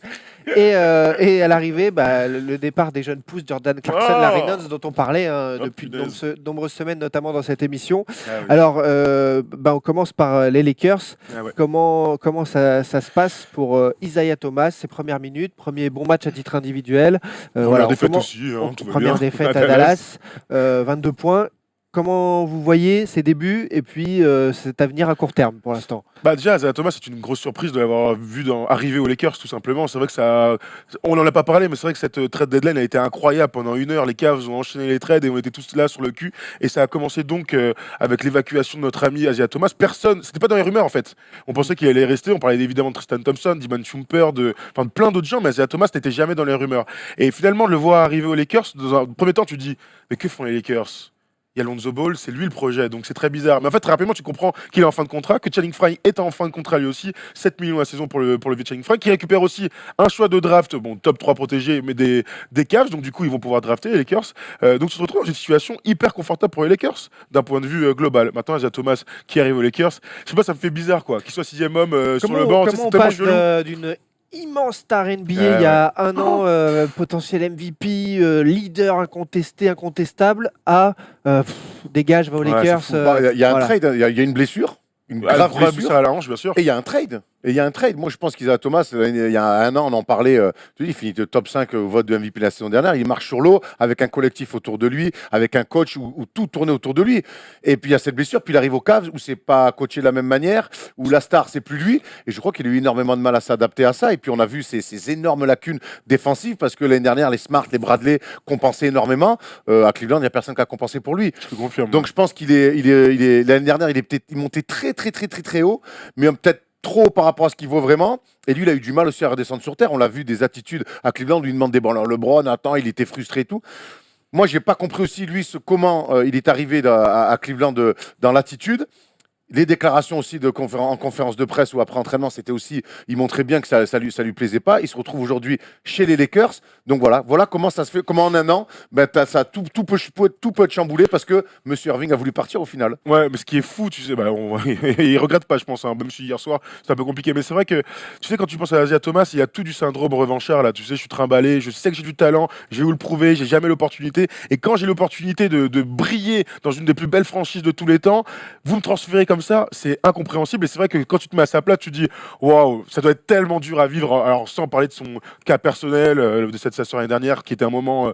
Et à l'arrivée, le départ des jeunes pousses, Jordan Clarkson, Oh Larry Nance, dont on parlait Oh, depuis de punaise. nombreuses semaines, notamment dans cette émission. Ah, oui. Alors, on commence par les Lakers. Ah, ouais. Comment ça se passe pour Isaiah Thomas, ses premières minutes, premier bon match à titre individuel. Première on défaite commence- aussi, hein, tout va Première bien. défaite à Dallas, 22 points. Comment vous voyez ces débuts et puis cet avenir à court terme pour l'instant? Bah déjà, Isaiah Thomas, c'est une grosse surprise de l'avoir vu arriver aux Lakers, tout simplement. C'est vrai que on n'en a pas parlé, mais c'est vrai que cette trade deadline a été incroyable. Pendant 1 heure, les Cavs ont enchaîné les trades et on était tous là sur le cul. Et ça a commencé donc avec l'évacuation de notre ami Isaiah Thomas. C'était pas dans les rumeurs en fait. On pensait qu'il allait rester. On parlait évidemment de Tristan Thompson, d'Iman Shumpert, de plein d'autres gens, mais Isaiah Thomas n'était jamais dans les rumeurs. Et finalement, de le voir arriver aux Lakers, dans un premier temps, tu te dis, mais que font les Lakers? Il y a Lonzo Ball, c'est lui le projet, donc c'est très bizarre. Mais en fait, très rapidement, tu comprends qu'il est en fin de contrat, que Channing Frye est en fin de contrat lui aussi, 7 millions la saison pour le vieux Channing Frye, qui récupère aussi un choix de draft, bon, top 3 protégé, mais des Cavs, donc du coup, ils vont pouvoir drafter les Lakers. Donc, tu te retrouves dans une situation hyper confortable pour les Lakers, d'un point de vue global. Maintenant, Isaiah Thomas qui arrive aux Lakers, je sais pas, ça me fait bizarre, quoi, qu'il soit 6e homme sur le banc, Comment on c'est tellement passe chelou. d'une immense star NBA Ouais, il y a un an, potentiel MVP, leader incontestable, à dégage, va aux Ouais, c'est Lakers. fou. Il y a un voilà. trade, il y a une blessure, une grave Grave blessure. ça à la hanche, bien sûr. Et il y a un trade. Moi, je pense qu'Isaiah Thomas, il y a un an, on en parlait. Tu dis, il finit top 5 au vote de MVP la saison dernière. Il marche sur l'eau avec un collectif autour de lui, avec un coach où tout tournait autour de lui. Et puis, il y a cette blessure. Puis, il arrive aux Cavs où c'est pas coaché de la même manière, où la star, c'est plus lui. Et je crois qu'il a eu énormément de mal à s'adapter à ça. Et puis, on a vu ces énormes lacunes défensives parce que l'année dernière, les Smart, les Bradley compensaient énormément. À Cleveland, il n'y a personne qui a compensé pour lui. Je te confirme. Donc, je pense l'année dernière, il montait très haut, mais peut-être trop par rapport à ce qu'il vaut vraiment. Et lui, il a eu du mal aussi à redescendre sur terre. On l'a vu, des attitudes à Cleveland, lui demande des ballons. LeBron, attends, il était frustré et tout. Moi, j'ai pas compris aussi, lui, comment il est arrivé à Cleveland dans l'attitude. Les déclarations aussi en conférence de presse ou après entraînement, c'était aussi, il montrait bien que ça lui plaisait pas. Il se retrouve aujourd'hui chez les Lakers. Donc voilà comment ça se fait, comment en un an, tout peut être chamboulé parce que M. Irving a voulu partir au final. Ouais, mais ce qui est fou, tu sais, il regrette pas, je pense, hein, même si hier soir, c'est un peu compliqué. Mais c'est vrai que, tu sais, quand tu penses à Isaiah Thomas, il y a tout du syndrome revanchard, là. Tu sais, je suis trimballé, je sais que j'ai du talent, je vais vous le prouver, j'ai jamais l'opportunité. Et quand j'ai l'opportunité de briller dans une des plus belles franchises de tous les temps, vous me transférez comme ça, c'est incompréhensible. Et c'est vrai que quand tu te mets à sa place, tu te dis, waouh, ça doit être tellement dur à vivre. Alors, sans parler de son cas personnel, de cette sa l'année dernière, qui était un moment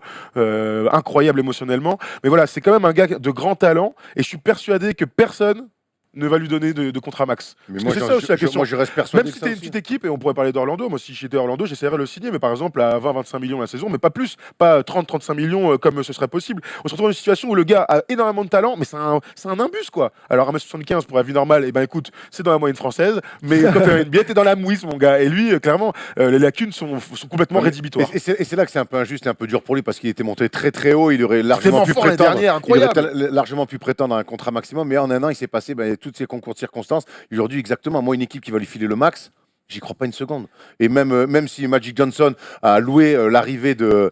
incroyable émotionnellement. Mais voilà, c'est quand même un gars de grand talent. Et je suis persuadé que personne ne va lui donner de contrat max. Mais Parce que c'est ça aussi la question. moi, je reste persuadé Même si que ça c'était une aussi. petite équipe, et on pourrait parler d'Orlando, moi si j'étais Orlando, j'essaierais de le signer, mais par exemple à 20-25 millions la saison, mais pas plus, pas 30-35 millions comme ce serait possible. On se retrouve dans une situation où le gars a énormément de talent, mais c'est un imbus quoi. Alors 1m75 pour la vie normale, et ben écoute, c'est dans la moyenne française, mais quand tu as une NBA, t'es dans la mouise mon gars. Et lui, clairement, les lacunes sont complètement rédhibitoires. Et c'est là que c'est un peu injuste et un peu dur pour lui parce qu'il était monté très haut. Il aurait largement pu fort l'année prétendre. dernière, incroyable. Il aurait largement pu prétendre à un contrat maximum, mais en un an, il s'est passé toutes ces concours de circonstances. Aujourd'hui, exactement, moi, une équipe qui va lui filer le max, j'y crois pas une seconde. Et même si Magic Johnson a loué l'arrivée de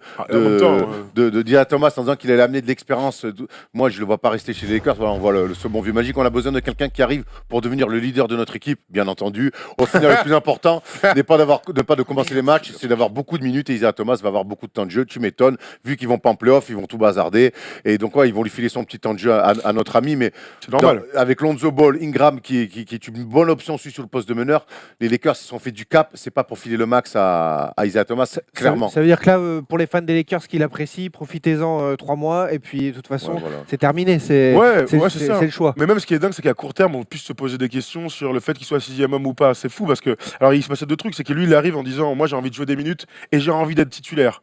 Isaiah Thomas en disant qu'il allait amener de l'expérience, moi je le vois pas rester chez les Lakers. Voilà, on voit ce bon vieux Magic. On a besoin de quelqu'un qui arrive pour devenir le leader de notre équipe, bien entendu. Au final, le plus important n'est pas de commencer les matchs, c'est d'avoir beaucoup de minutes. Et Isaiah Thomas va avoir beaucoup de temps de jeu. Tu m'étonnes. Vu qu'ils vont pas en playoff, ils vont tout bazarder. Et donc ils vont lui filer son petit temps de jeu à notre ami. Mais c'est normal. avec Lonzo Ball, Ingram qui est une bonne option aussi sur le poste de meneur, les Lakers se sont fait du cap, c'est pas pour filer le max à Isaiah Thomas, clairement. Ça veut dire que là, pour les fans des Lakers qui l'apprécient, profitez-en 3 mois et puis de toute façon, Ouais, voilà. c'est terminé. C'est ça. le choix. Mais même ce qui est dingue, c'est qu'à court terme, on puisse se poser des questions sur le fait qu'il soit 6e homme ou pas. C'est fou parce que, alors il se passait 2 trucs, c'est que lui, il arrive en disant, moi j'ai envie de jouer des minutes et j'ai envie d'être titulaire.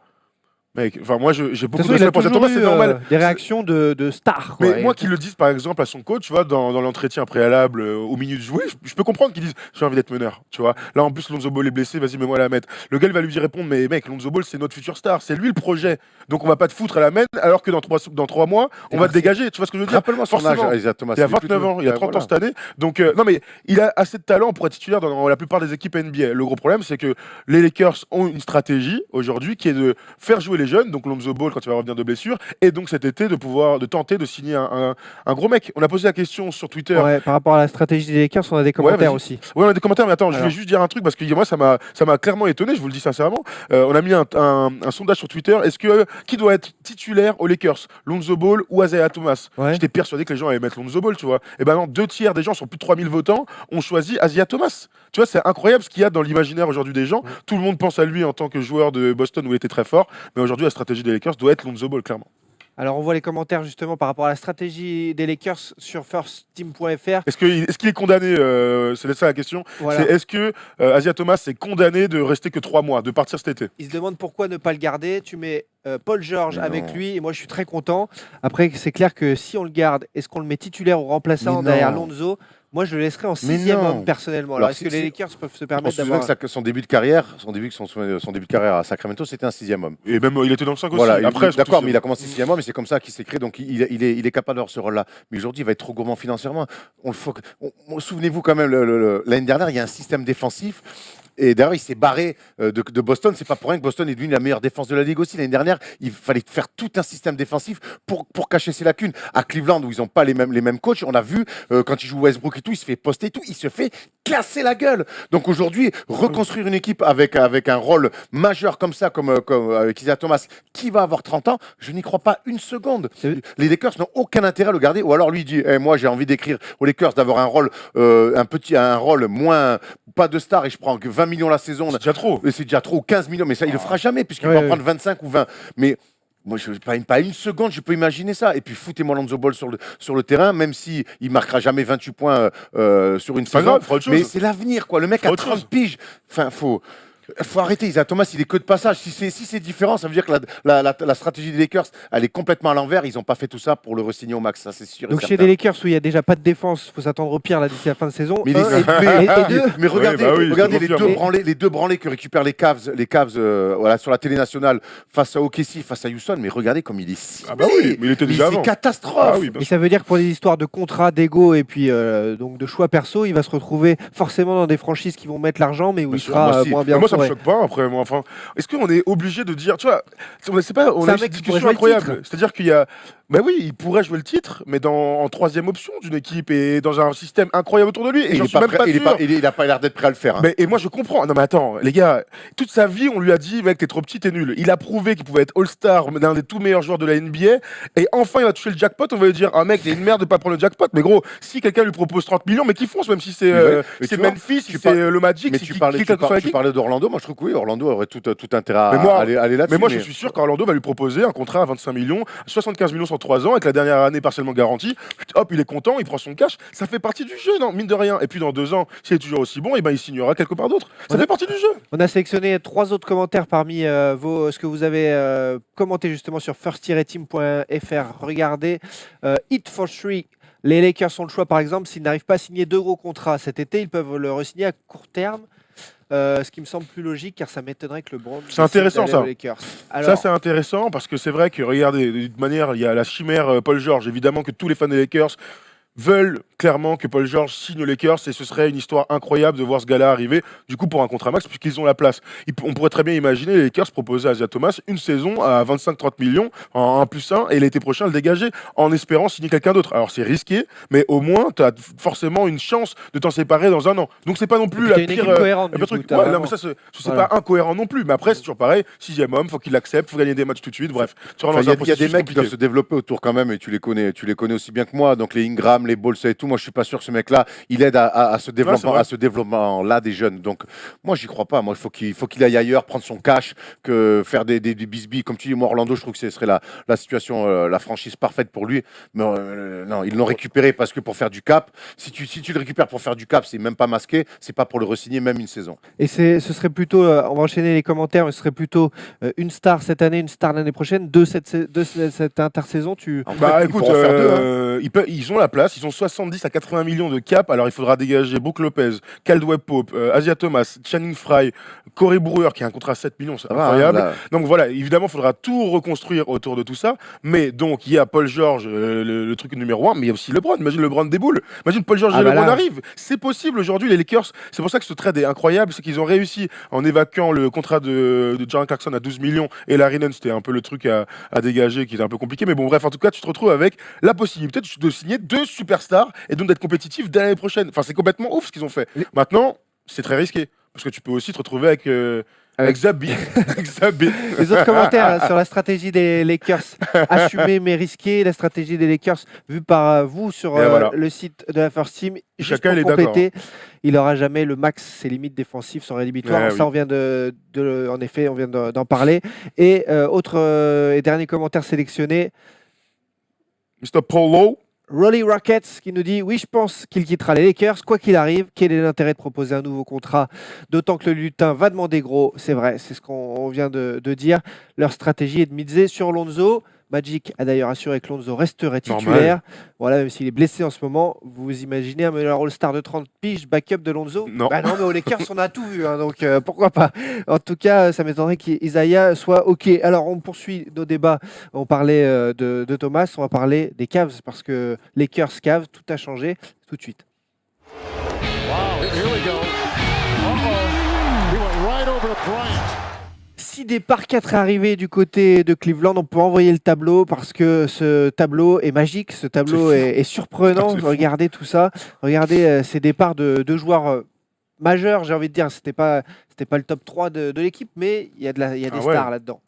Mec, enfin moi j'ai De toute beaucoup façon, de il a respect pour Isaiah toujours Thomas, eu c'est normal. des réactions de stars. quoi. Mais moi qui le dise par exemple à son coach, tu vois, dans l'entretien préalable aux minutes jouées, je peux comprendre qu'il dise j'ai envie d'être meneur, tu vois. Là en plus Lonzo Ball est blessé, vas-y mets-moi à la mettre. Le gars il va lui répondre mais mec Lonzo Ball c'est notre futur star, c'est lui le projet. Donc on va pas te foutre à la main alors que dans 3 mois on va te dégager, tu vois ce que je veux dire. Rappelle-moi son âge, Forcément. Isaiah Thomas. Il a 29 ans, il a 30 ans cette année. Donc non mais il a assez de talent pour être titulaire dans la plupart des équipes NBA. Le gros problème c'est que les Lakers ont une stratégie aujourd'hui qui est de faire jouer les jeunes, donc Lonzo Ball quand il va revenir de blessure, et donc cet été de tenter de signer un gros mec. On a posé la question sur Twitter. Ouais, par rapport à la stratégie des Lakers, on a des commentaires vas-y. aussi. Ouais, on a des commentaires, mais attends, je Alors. vais juste dire un truc parce que moi ça m'a clairement étonné, je vous le dis sincèrement. On a mis un sondage sur Twitter. Qui doit être titulaire aux Lakers, Lonzo Ball ou Isaiah Thomas? Ouais. J'étais persuadé que les gens allaient mettre Lonzo Ball, tu vois. Et ben non, 2/3 des gens, sur plus de 3000 votants, ont choisi Isaiah Thomas. Tu vois, c'est incroyable ce qu'il y a dans l'imaginaire aujourd'hui des gens. Tout le monde pense à lui en tant que joueur de Boston où il était très fort, mais aujourd'hui la stratégie des Lakers doit être Lonzo Ball, clairement. Alors, on voit les commentaires justement par rapport à la stratégie des Lakers sur firstteam.fr. Est-ce qu'il est condamné c'est ça la question. Voilà. Est-ce que Isaiah Thomas est condamné de rester que 3 mois, de partir cet été? Il se demande pourquoi ne pas le garder. Tu mets Paul George Mais avec non. lui et moi je suis très content. Après, c'est clair que si on le garde, est-ce qu'on le met titulaire ou remplaçant Mais derrière non. Lonzo? Moi, je le laisserai en Mais 6e non. homme personnellement. Alors, Alors, est-ce que les Lakers peuvent se On permettre se souvient d'avoir que son début de carrière, son début de carrière à Sacramento, c'était un 6e homme. Et même il était dans le 5 aussi. Voilà, Après, d'accord, mais il a commencé 6e homme et c'est comme ça qu'il s'est créé. Donc il est capable d'avoir ce rôle-là. Mais aujourd'hui, il va être trop gourmand financièrement. Souvenez-vous quand même, l'année dernière, il y a un système défensif. Et d'ailleurs, il s'est barré de Boston. C'est pas pour rien que Boston est devenu la meilleure défense de la ligue aussi. L'année dernière, il fallait faire tout un système défensif pour cacher ses lacunes. À Cleveland, où ils n'ont pas les mêmes coachs, on a vu quand il joue Westbrook et tout, il se fait poster et tout, il se fait casser la gueule. Donc aujourd'hui, reconstruire une équipe avec un rôle majeur comme ça, comme avec Isaiah Thomas, qui va avoir 30 ans, je n'y crois pas une seconde. Les Lakers n'ont aucun intérêt à le garder. Ou alors lui dit, moi j'ai envie d'écrire aux Lakers d'avoir un rôle, un rôle moins, pas de star, et je prends que 20 millions la saison. C'est déjà trop. Et c'est déjà trop, 15 millions, mais ça, il le fera jamais, puisqu'il Ouais, va ouais. prendre 25 ou 20. Mais moi, pas une seconde, je peux imaginer ça. Et puis, foutez-moi Lonzo Ball sur le terrain, même s'il ne marquera jamais 28 points sur une Pas saison. grave, fera autre chose. Mais c'est l'avenir, quoi. Le mec Fera a autre 30 chose. piges. Enfin, faut arrêter. Isaiah Thomas, il est que de passage. Si c'est différent, ça veut dire que la stratégie des Lakers, elle est complètement à l'envers. Ils n'ont pas fait tout ça pour le re-signer au max. Ça, c'est sûr. et Donc chez certain. les Lakers où il n'y a déjà pas de défense, il faut s'attendre au pire là d'ici la fin de saison. Mais Et deux, mais regardez, bah oui, regardez je les confirme. deux branlés que récupèrent les Cavs voilà, sur la télé nationale face à OKC, face à Houston. Mais regardez comme il est ciblé. Ah bah oui, mais il était déjà C'est avant. catastrophe. Ah oui, et ça veut dire que pour des histoires de contrat, d'ego et puis donc de choix perso, il va se retrouver forcément dans des franchises qui vont mettre l'argent, mais où Bien il sûr, sera moi, si. moins bien moi ça me entouré. choque pas après moi enfin est-ce qu'on est obligé de dire tu vois on a C'est un eu mec cette qui discussion pourrait jouer le incroyable c'est-à-dire qu'il y a bah oui il pourrait jouer le titre mais en 3e option d'une équipe et dans un système incroyable autour de lui et Il j'en est suis pas même prêt- pas il est sûr pas- il a pas l'air d'être prêt à le faire. Hein. et moi je comprends non mais attends les gars toute sa vie on lui a dit mec t'es trop petit t'es nul il a prouvé qu'il pouvait être All-Star l'un des tout meilleurs joueurs de la NBA et enfin il va toucher le jackpot on va lui dire ah mec t'es une merde de pas prendre le jackpot mais gros si quelqu'un lui propose 30 millions mais qui fonce même si c'est mais c'est tu vois, Memphis si tu c'est parles- le Magic Mais si tu qui- parlais, qui- tu quelle que soit par- la tu équipe. parlais d'Orlando. Moi, je trouve que oui, Orlando aurait tout intérêt Mais moi- à aller là-dessus. Mais moi, je suis sûr qu'Orlando va lui proposer un contrat à 25 millions, 75 millions sur 3 ans, avec la dernière année partiellement garantie. Hop, il est content, il prend son cash. Ça fait partie du jeu, non, mine de rien. Et puis dans 2 ans, s'il est toujours aussi bon, et ben il signera quelque part d'autre. Ça fait partie du jeu. On a sélectionné 3 autres commentaires parmi ce que vous avez commenté justement sur first-team.fr. Regardez, Hit for Three. Les Lakers ont le choix, par exemple, s'ils n'arrivent pas à signer 2 gros contrats cet été, ils peuvent le re-signer à court terme. Ce qui me semble plus logique car ça m'étonnerait que LeBron C'est intéressant, décide d'aller ça. aux Lakers. Ça, Alors, c'est intéressant parce que c'est vrai que, regardez, de toute manière, il y a la chimère Paul George. Évidemment que tous les fans des Lakers veulent clairement que Paul George signe aux Lakers et ce serait une histoire incroyable de voir ce gars-là arriver du coup pour un contrat max puisqu'ils ont la place. On pourrait très bien imaginer les Lakers proposer à Isaiah Thomas une saison à 25-30 millions en 1+1 et l'été prochain le dégager en espérant signer quelqu'un d'autre. Alors c'est risqué mais au moins tu as forcément une chance de t'en séparer dans un an. Donc c'est pas non plus et la puis t'as une pire équipe cohérente, le du pire coup, truc. t'as Ouais, non, vraiment- mais ça c'est Voilà. pas incohérent non plus mais après c'est toujours pareil, 6e homme, faut qu'il accepte, faut gagner des matchs tout de suite. Bref, tu rentres Enfin, dans un il y a des processus mecs qui doivent compliqué. se développer autour quand même, et tu les connais aussi bien que moi. Donc les Ingram, Bam, les balls et tout. Moi, je suis pas sûr que ce mec-là, il aide à ce développement-là des jeunes. Donc, moi, j'y crois pas. Moi, il faut qu'il aille ailleurs, prendre son cash, que faire des bisbis. Comme tu dis, moi, Orlando, je trouve que ce serait la situation, la franchise parfaite pour lui. Mais non, ils l'ont récupéré parce que pour faire du cap. Si tu le récupères pour faire du cap, c'est même pas masqué. C'est pas pour le re-signer même une saison. Et ce serait plutôt, on va enchaîner les commentaires, mais ce serait plutôt une star cette année, une star l'année prochaine, de cette intersaison. Écoute, ils ont la place, ils ont 70 à 80 millions de cap, alors il faudra dégager Brook Lopez, Caldwell Pope, Asia Thomas, Channing Frye, Corey Brewer qui a un contrat à 7 millions, c'est incroyable. Donc voilà, évidemment, il faudra tout reconstruire autour de tout ça, mais donc il y a Paul George, le truc numéro 1, mais il y a aussi LeBron. Imagine LeBron déboule, imagine Paul George et LeBron arrivent. C'est possible aujourd'hui, les Lakers, c'est pour ça que ce trade est incroyable, c'est qu'ils ont réussi en évacuant le contrat de Jordan Clarkson à 12 millions et Larry Nance, c'était un peu le truc à dégager qui était un peu compliqué, mais bon bref, en tout cas tu te retrouves avec la possibilité de signer 2 superstars et donc d'être compétitif dès l'année prochaine. Enfin, c'est complètement ouf ce qu'ils ont fait. Maintenant, c'est très risqué parce que tu peux aussi te retrouver avec Zabi. Les autres commentaires sur la stratégie des Lakers, assumée mais risquée, la stratégie des Lakers vue par vous sur le site de la First Team. Chacun est compléter, il n'aura jamais le max, ses limites défensives sont rédhibitoires. Ça, on vient en effet, on vient d'en parler. Et autre et dernier commentaire sélectionné. Mr. Polo. Rolly Rockets qui nous dit « Oui, je pense qu'il quittera les Lakers, quoi qu'il arrive. Quel est l'intérêt de proposer un nouveau contrat? D'autant que le lutin va demander gros. » C'est vrai, c'est ce qu'on vient de dire. Leur stratégie est de miser sur Lonzo. Magic a d'ailleurs assuré que Lonzo resterait titulaire. Voilà, même s'il est blessé en ce moment. Vous imaginez un meilleur All-Star de 30 piges, backup de Lonzo? Non. Bah non, mais aux Lakers, on a tout vu, hein, donc pourquoi pas. En tout cas, ça m'étonnerait qu'Isaiah soit OK. Alors, on poursuit nos débats. On parlait de Thomas, on va parler des Cavs, parce que Lakers, Cavs, tout a changé. Tout de suite. Wow, here we go. Uh-oh. He went right over to Bryant. 6 départs, 4 arrivées du côté de Cleveland. On peut envoyer le tableau parce que ce tableau est magique, ce tableau est surprenant. Regardez tout ça, regardez ces départs de joueurs majeurs, j'ai envie de dire. C'était pas le top 3 de l'équipe, mais il y a des stars là-dedans.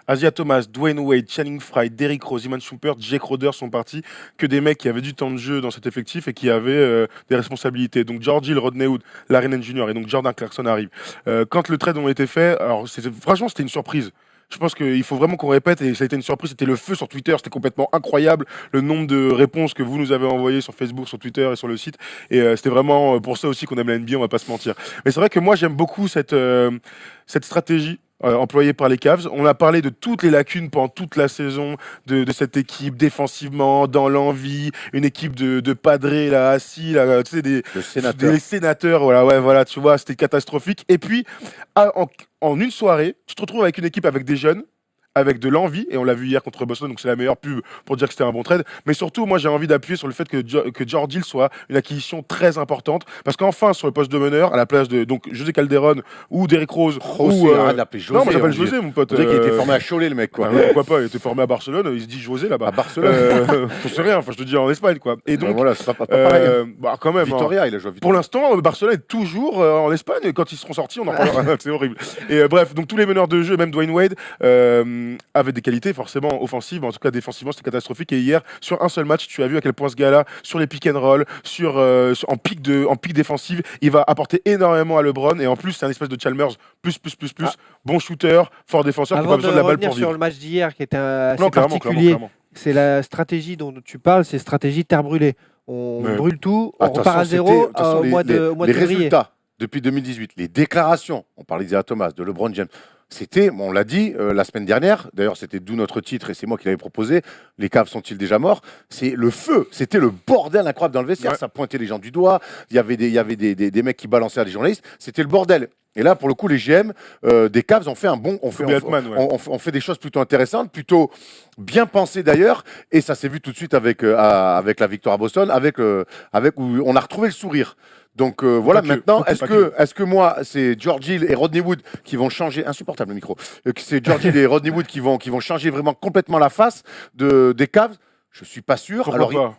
Asia Thomas, Dwayne Wade, Channing Frye, Derrick Rose, Iman Shumpert, Jake Crowder sont partis. Que des mecs qui avaient du temps de jeu dans cet effectif et qui avaient des responsabilités. Donc George Hill, Rodney Hood, Larry Nance Jr. et donc Jordan Clarkson arrivent. Quand le trade ont été faits, alors franchement c'était une surprise. Je pense qu'il faut vraiment qu'on répète, et ça a été une surprise, c'était le feu sur Twitter, c'était complètement incroyable le nombre de réponses que vous nous avez envoyées sur Facebook, sur Twitter et sur le site, et c'était vraiment pour ça aussi qu'on aime la NBA, on va pas se mentir. Mais c'est vrai que moi j'aime beaucoup cette stratégie employée par les Cavs. On a parlé de toutes les lacunes pendant toute la saison de cette équipe, défensivement, dans l'envie, une équipe de padrés là, assis, là, tu sais, des sénateurs, voilà, tu vois, c'était catastrophique. Et puis, en une soirée, tu te retrouves avec une équipe avec des jeunes, avec de l'envie, et on l'a vu hier contre Boston, donc c'est la meilleure pub pour dire que c'était un bon trade. Mais surtout, moi j'ai envie d'appuyer sur le fait que George Hill soit une acquisition très importante, parce qu'enfin sur le poste de meneur, à la place de donc José Calderon ou Derrick Rose, non, moi j'appelle José, mon pote. On dirait qu'il était formé à Cholet, le mec, quoi. Pourquoi pas, il était formé à Barcelone, il se dit José là-bas. À Barcelone. Je sais rien, enfin je te dis en Espagne, quoi. Et donc voilà, c'est pas pareil. Quand même. Vitoria, il a joué à Vitoria. Pour l'instant, Barcelone est toujours en Espagne, et quand ils seront sortis, on en parlera. C'est horrible. Et bref, donc tous les meneurs de jeu, même Dwayne Wade, avaient des qualités forcément offensives, mais en tout cas défensivement c'était catastrophique. Et hier, sur un seul match, tu as vu à quel point ce gars-là, sur les pick and roll, en pick défensive, il va apporter énormément à LeBron. Et en plus, c'est un espèce de Chalmers plus. Bon shooter, fort défenseur, qui n'a pas besoin de la balle pour vivre. Sur le match d'hier, qui était assez particulier, clairement. C'est la stratégie dont tu parles, c'est stratégie terre brûlée. On brûle tout, on repart à zéro au mois de février. Les résultats depuis 2018, les déclarations, on parlait d'Isaiah Thomas, de LeBron James, c'était, on l'a dit la semaine dernière, d'ailleurs c'était d'où notre titre et c'est moi qui l'avais proposé, les Cavs sont-ils déjà morts? C'est le feu, c'était le bordel incroyable dans le vestiaire, ça pointait les gens du doigt, il y avait des mecs qui balançaient à des journalistes, c'était le bordel. Et là, pour le coup, les GM des Cavs ont fait on fait des choses plutôt intéressantes, plutôt bien pensées d'ailleurs, et ça s'est vu tout de suite avec la victoire à Boston, où on a retrouvé le sourire. Donc voilà, maintenant, est-ce que moi, c'est George Hill et Rodney Hood qui vont changer, insupportable le micro, c'est George Hill et Rodney Hood qui vont changer vraiment complètement la face des Cavs? Je suis pas sûr. Pourquoi pas?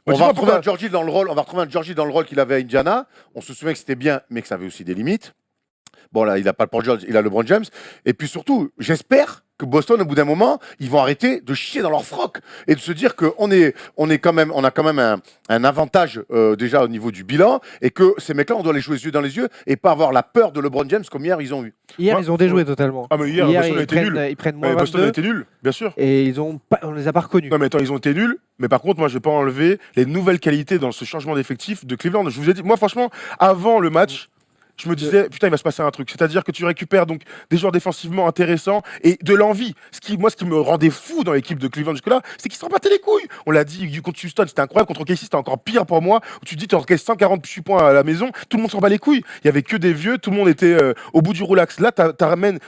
On va retrouver un George Hill dans le rôle, qu'il avait à Indiana. On se souvient que c'était bien, mais que ça avait aussi des limites. Bon là, il a pas le Paul George, il a LeBron James. Et puis surtout, j'espère que Boston, au bout d'un moment, ils vont arrêter de chier dans leur froc et de se dire qu'on on a quand même un avantage déjà au niveau du bilan et que ces mecs-là, on doit les jouer les yeux dans les yeux et pas avoir la peur de LeBron James comme hier ils ont eu. Hier, ils ont déjoué totalement. Ah, mais hier Boston a été nul. Ils prennent moins Boston a 22 été nul, bien sûr. et on les a pas reconnus. Non mais attends, ils ont été nuls, mais par contre moi je vais pas enlever les nouvelles qualités dans ce changement d'effectif de Cleveland. Je vous ai dit, moi franchement, avant le match, je me disais putain il va se passer un truc. C'est-à-dire que tu récupères donc des joueurs défensivement intéressants et de l'envie. Ce qui me rendait fou dans l'équipe de Cleveland jusque-là, c'est qu'ils se rebattaient les couilles. On l'a dit contre Houston, c'était incroyable. Contre KC, c'était encore pire pour moi. Où tu te dis tu encaisses 148 points à la maison, tout le monde s'en bat les couilles. Il y avait que des vieux, tout le monde était au bout du roulax. Là,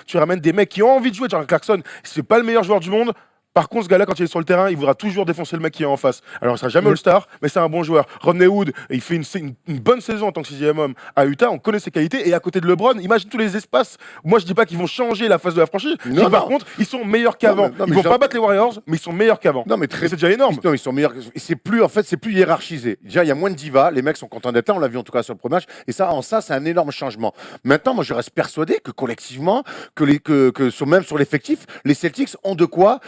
tu ramènes des mecs qui ont envie de jouer. Genre Clarkson, c'est pas le meilleur joueur du monde. Par contre, ce gars-là, quand il est sur le terrain, il voudra toujours défoncer le mec qui est en face. Alors, il sera jamais All-Star, mais c'est un bon joueur. Rodney Hood, il fait une bonne saison en tant que 6e homme à Utah. On connaît ses qualités. Et à côté de LeBron, imagine tous les espaces. Moi, je dis pas qu'ils vont changer la phase de la franchise. Par contre, ils sont meilleurs qu'avant. Ils vont pas battre les Warriors, mais ils sont meilleurs qu'avant. Non, mais c'est déjà énorme. Non, ils sont meilleurs. C'est plus hiérarchisé. Déjà, il y a moins de divas. Les mecs sont contents d'être là. On l'a vu en tout cas sur le premier match. Et ça, c'est un énorme changement. Maintenant, moi, je reste persuadé que collectivement, même sur l'effectif, les Celtics ont de quoi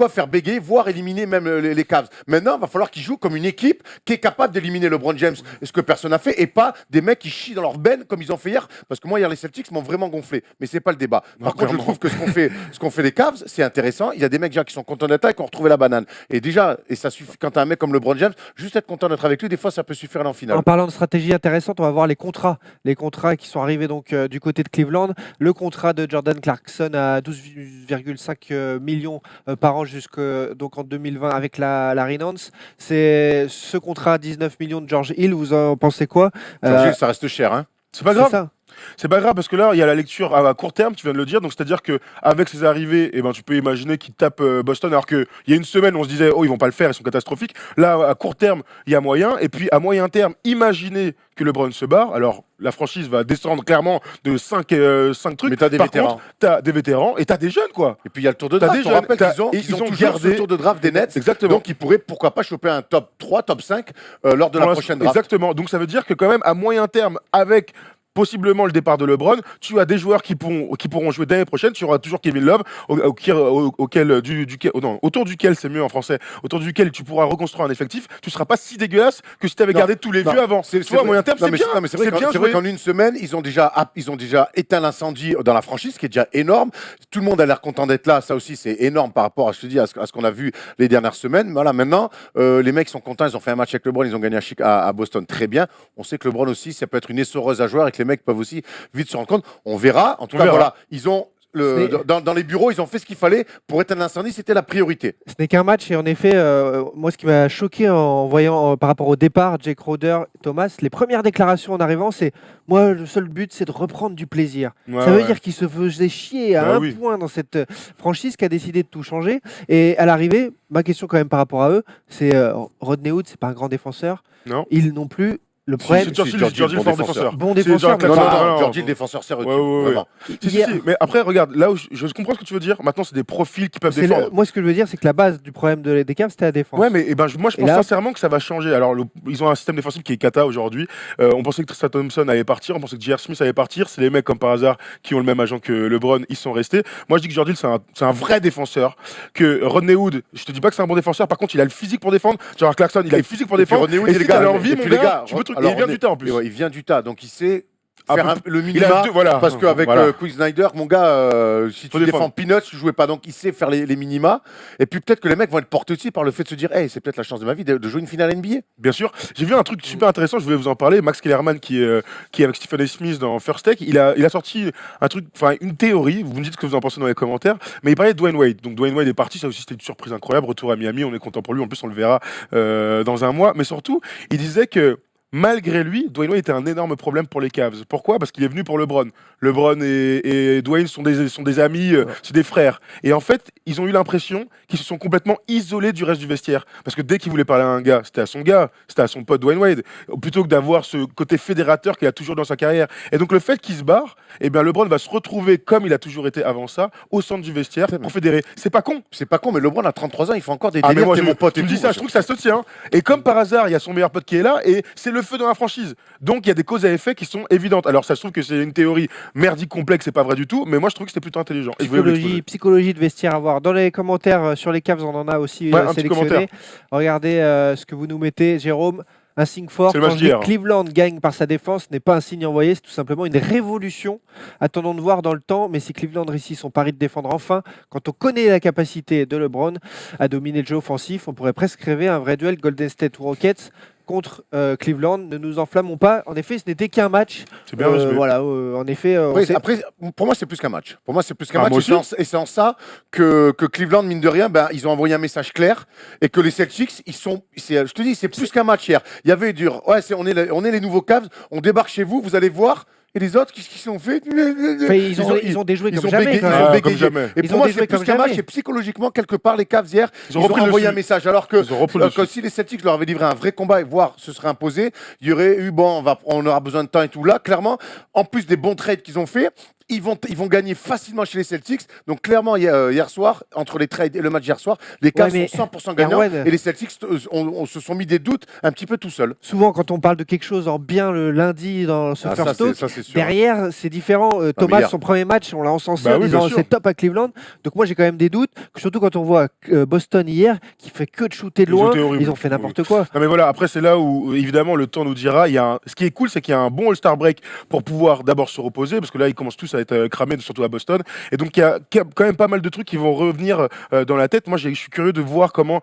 faire bégayer, voire éliminer même les Cavs. Maintenant, il va falloir qu'ils jouent comme une équipe qui est capable d'éliminer LeBron James, ce que personne n'a fait, et pas des mecs qui chient dans leur benne comme ils ont fait hier. Parce que moi, hier, les Celtics m'ont vraiment gonflé. Mais c'est pas le débat. Par contre, je trouve que ce qu'ont fait les Cavs, c'est intéressant. Il y a des mecs déjà qui sont contents d'être là et qui ont retrouvé la banane. Et déjà, ça suffit quand t'as un mec comme LeBron James, juste être content d'être avec lui, des fois, ça peut suffire en finale. En parlant de stratégie intéressante, on va voir les contrats qui sont arrivés donc du côté de Cleveland. Le contrat de Jordan Clarkson à 12,5 millions par an donc en 2020 avec la Renounce. C'est ce contrat à 19 millions de George Hill. Vous en pensez quoi? George Hill, ça reste cher, hein. C'est pas grave. C'est pas grave parce que là, il y a la lecture à court terme, tu viens de le dire. Donc, c'est-à-dire qu'avec ses arrivées, tu peux imaginer qu'ils tapent Boston. Alors qu'il y a une semaine, on se disait, oh, ils vont pas le faire, ils sont catastrophiques. Là, à court terme, il y a moyen. Et puis, à moyen terme, imaginez que LeBron se barre. Alors, la franchise va descendre clairement de 5 trucs. Mais t'as des vétérans. Contre, t'as des vétérans et t'as des jeunes, quoi. Et puis, il y a le tour de draft. Je rappelle qu'ils ont toujours gardé le tour de draft des Nets. Exactement. Donc, ils pourraient, pourquoi pas, choper un top 3, top 5 lors de la prochaine draft. Exactement. Donc, ça veut dire que quand même, à moyen terme, avec possiblement le départ de LeBron, tu as des joueurs qui pourront jouer l'année prochaine. Tu auras toujours Kevin Love, autour duquel, c'est mieux en français, autour duquel tu pourras reconstruire un effectif. Tu ne seras pas si dégueulasse que si tu avais gardé tous les vieux avant. Tu vois, à moyen terme, c'est bien. C'est vrai qu'en une semaine, ils ont déjà éteint l'incendie dans la franchise, ce qui est déjà énorme. Tout le monde a l'air content d'être là. Ça aussi, c'est énorme par rapport à ce qu'on a vu les dernières semaines. Voilà, maintenant, les mecs sont contents. Ils ont fait un match avec LeBron. Ils ont gagné à Boston très bien. On sait que LeBron aussi, ça peut être une essoreuse à jouer et que les mecs peuvent aussi vite se rendre compte. On verra. En tout cas, voilà, ils ont dans les bureaux, ils ont fait ce qu'il fallait pour éteindre l'incendie. C'était la priorité. Ce n'est qu'un match et en effet, moi, ce qui m'a choqué en voyant par rapport au départ, Jake Crowder, Thomas, les premières déclarations en arrivant, c'est moi, le seul but, c'est de reprendre du plaisir. Ça veut dire qu'ils se faisaient chier à un point dans cette franchise qui a décidé de tout changer. Et à l'arrivée, ma question quand même par rapport à eux, c'est Rodney Hood, c'est pas un grand défenseur. Non. Ils non plus. Le problème, c'est George Hill, fort défenseur. Bon défenseur. George Hill, défenseur sérieux. Si. Mais après, regarde, là où je comprends ce que tu veux dire. Maintenant, c'est des profils qui peuvent défendre. Moi, ce que je veux dire, c'est que la base du problème des Cavs, c'était la défense. Ouais, mais moi, je pense sincèrement que ça va changer. Alors, ils ont un système défensif qui est cata aujourd'hui. On pensait que Tristan Thompson allait partir. On pensait que J.R. Smith allait partir. C'est les mecs, comme par hasard, qui ont le même agent que LeBron. Ils sont restés. Moi, je dis que George Hill, c'est un vrai défenseur. Que Rodney Hood, je te dis pas que c'est un bon défenseur. Par contre, il a le physique pour défendre. Genre Clarkson, il a le physique pour défendre. Et si t'as l'envie, mon gars, tu peux tout. Il vient du temps en plus. Il vient d'Utah, donc il sait faire le minima. Parce qu'avec Quinn Snyder, mon gars, si tu défends Peanuts, tu jouais pas. Donc il sait faire les minima. Et puis peut-être que les mecs vont être portés aussi par le fait de se dire hey, c'est peut-être la chance de ma vie de jouer une finale NBA. Bien sûr. J'ai vu un truc super intéressant, je voulais vous en parler. Max Kellerman, qui est avec Stephen A. Smith dans First Take, il a sorti une théorie. Vous me dites ce que vous en pensez dans les commentaires. Mais il parlait de Dwayne Wade. Donc Dwayne Wade est parti, ça aussi c'était une surprise incroyable. Retour à Miami, on est content pour lui. En plus, on le verra dans un mois. Mais surtout, il disait que malgré lui, Dwayne Wade était un énorme problème pour les Cavs. Pourquoi ? Parce qu'il est venu pour LeBron. LeBron et Dwayne sont des amis, c'est des frères. Et en fait, ils ont eu l'impression qu'ils se sont complètement isolés du reste du vestiaire. Parce que dès qu'il voulait parler à un gars, c'était à son pote Dwayne Wade, plutôt que d'avoir ce côté fédérateur qu'il a toujours dans sa carrière. Et donc le fait qu'il se barre, eh bien LeBron va se retrouver, comme il a toujours été avant ça, au centre du vestiaire pour fédérer. C'est pas con. C'est pas con, mais LeBron a 33 ans, il fait encore des délires. Mon pote, tu me dis ça, je trouve que ça se tient. Et comme par hasard, il y a son meilleur pote qui est là, et c'est le feu dans la franchise. Donc il y a des causes à effet qui sont évidentes. Alors ça se trouve que c'est une théorie merdique complexe, c'est pas vrai du tout, mais moi je trouve que c'était plutôt intelligent. Et je voulais vous l'exposer. Psychologie de vestiaire à voir. Dans les commentaires sur les Cavs, on en a aussi Ouais, un petit sélectionné. commentaire. Regardez ce que vous nous mettez, Jérôme. Un signe fort. C'est le Quand match je dis d'hier. Cleveland gagne par sa défense, ce n'est pas un signe envoyé, c'est tout simplement une révolution. Attendons de voir dans le temps, mais si Cleveland réussit son pari de défendre enfin, quand on connaît la capacité de LeBron à dominer le jeu offensif, on pourrait presque rêver un vrai duel Golden State Rockets contre Cleveland. Ne nous enflammons pas. En effet, ce n'était qu'un match. C'est bien résumé. Voilà, en effet. Après, pour moi, c'est plus qu'un match. Pour moi, c'est plus qu'un Ah, match. moi Et c'est en ça que Cleveland, mine de rien, ils ont envoyé un message clair et que les Celtics, je te dis, c'est plus qu'un match hier. Il y avait dur. Ouais, on est les nouveaux Cavs. On débarque chez vous. Vous allez voir. Et les autres, qu'est-ce qu'ils sont fait Ils ont déjoué comme jamais. bégayé, quand ils même. ont Ah, bégayé. comme jamais. Et Ils pour ont moi, déjoué c'est plus comme qu'un match. jamais. Et psychologiquement, quelque part, les Cavs hier, ils ont repris le envoyé dessus. un message. Alors que Ils ont repris le dessus. si les Celtics leur avaient livré un vrai combat et voire se serait imposé, il y aurait eu, on aura besoin de temps et tout. Là, clairement, en plus des bons trades qu'ils ont fait, ils vont gagner facilement chez les Celtics. Donc clairement, hier soir, entre les trades et le match hier soir, les Cavs mais sont 100% gagnants. Erwan, Et les Celtics se sont mis des doutes un petit peu tout seuls. Souvent, quand on parle de quelque chose en bien le lundi dans ce Ah, first ça, talk, c'est sûr. derrière, c'est différent. Thomas, hier- son premier match, on l'a encensé Bah en oui, disant bien sûr. c'est top à Cleveland. Donc moi, j'ai quand même des doutes, surtout quand on voit Boston hier, qui fait que de shooter de Ils ont loin. été horribles. Ils ont fait n'importe quoi. Non mais voilà, après c'est là où évidemment le temps nous dira. Ce qui est cool, c'est qu'il y a un bon All-Star break pour pouvoir d'abord se reposer, parce que là ils commencent tous à être cramés, surtout à Boston. Et donc il y a quand même pas mal de trucs qui vont revenir dans la tête. Moi je suis curieux de voir comment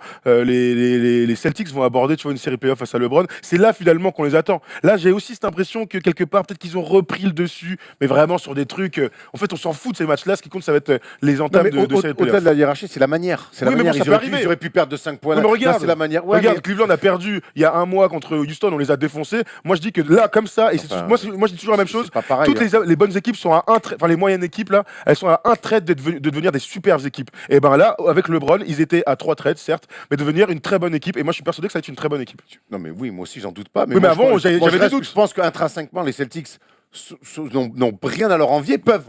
les Celtics vont aborder, tu vois, une série playoff face à LeBron. C'est là finalement qu'on les attend. Là j'ai aussi cette impression que quelque part peut-être qu'ils ont repris le dessus, mais vraiment sur des trucs. En fait on s'en fout de ces matchs-là. Ce qui compte ça va être les Non, entames mais de série au-delà playoff. de la hiérarchie, c'est la manière. C'est la Oui, mais manière. bon, ça peut arriver. Ils auraient pu perdre de 5 points. Ouais, mais Là, regarde, c'est la manière. Ouais, regarde, mais- Cleveland a perdu il y a un mois contre Houston, on les a défoncés. Moi je dis que là, comme ça, et Enfin, moi je dis toujours la même chose. C'est pas pareil. Toutes les bonnes équipes sont à enfin les moyennes équipes là, elles sont à un trade de devenir des superbes équipes. Et ben là, avec LeBron, ils étaient à 3 trades certes, mais devenir une très bonne équipe. Et moi je suis persuadé que ça va être une très bonne équipe. Non, mais oui, moi aussi, j'en doute pas. Oui, mais moi, avant, moi, j'avais je des reste- doutes. Je pense qu'intrinsèquement, les Celtics n'ont rien à leur envier, peuvent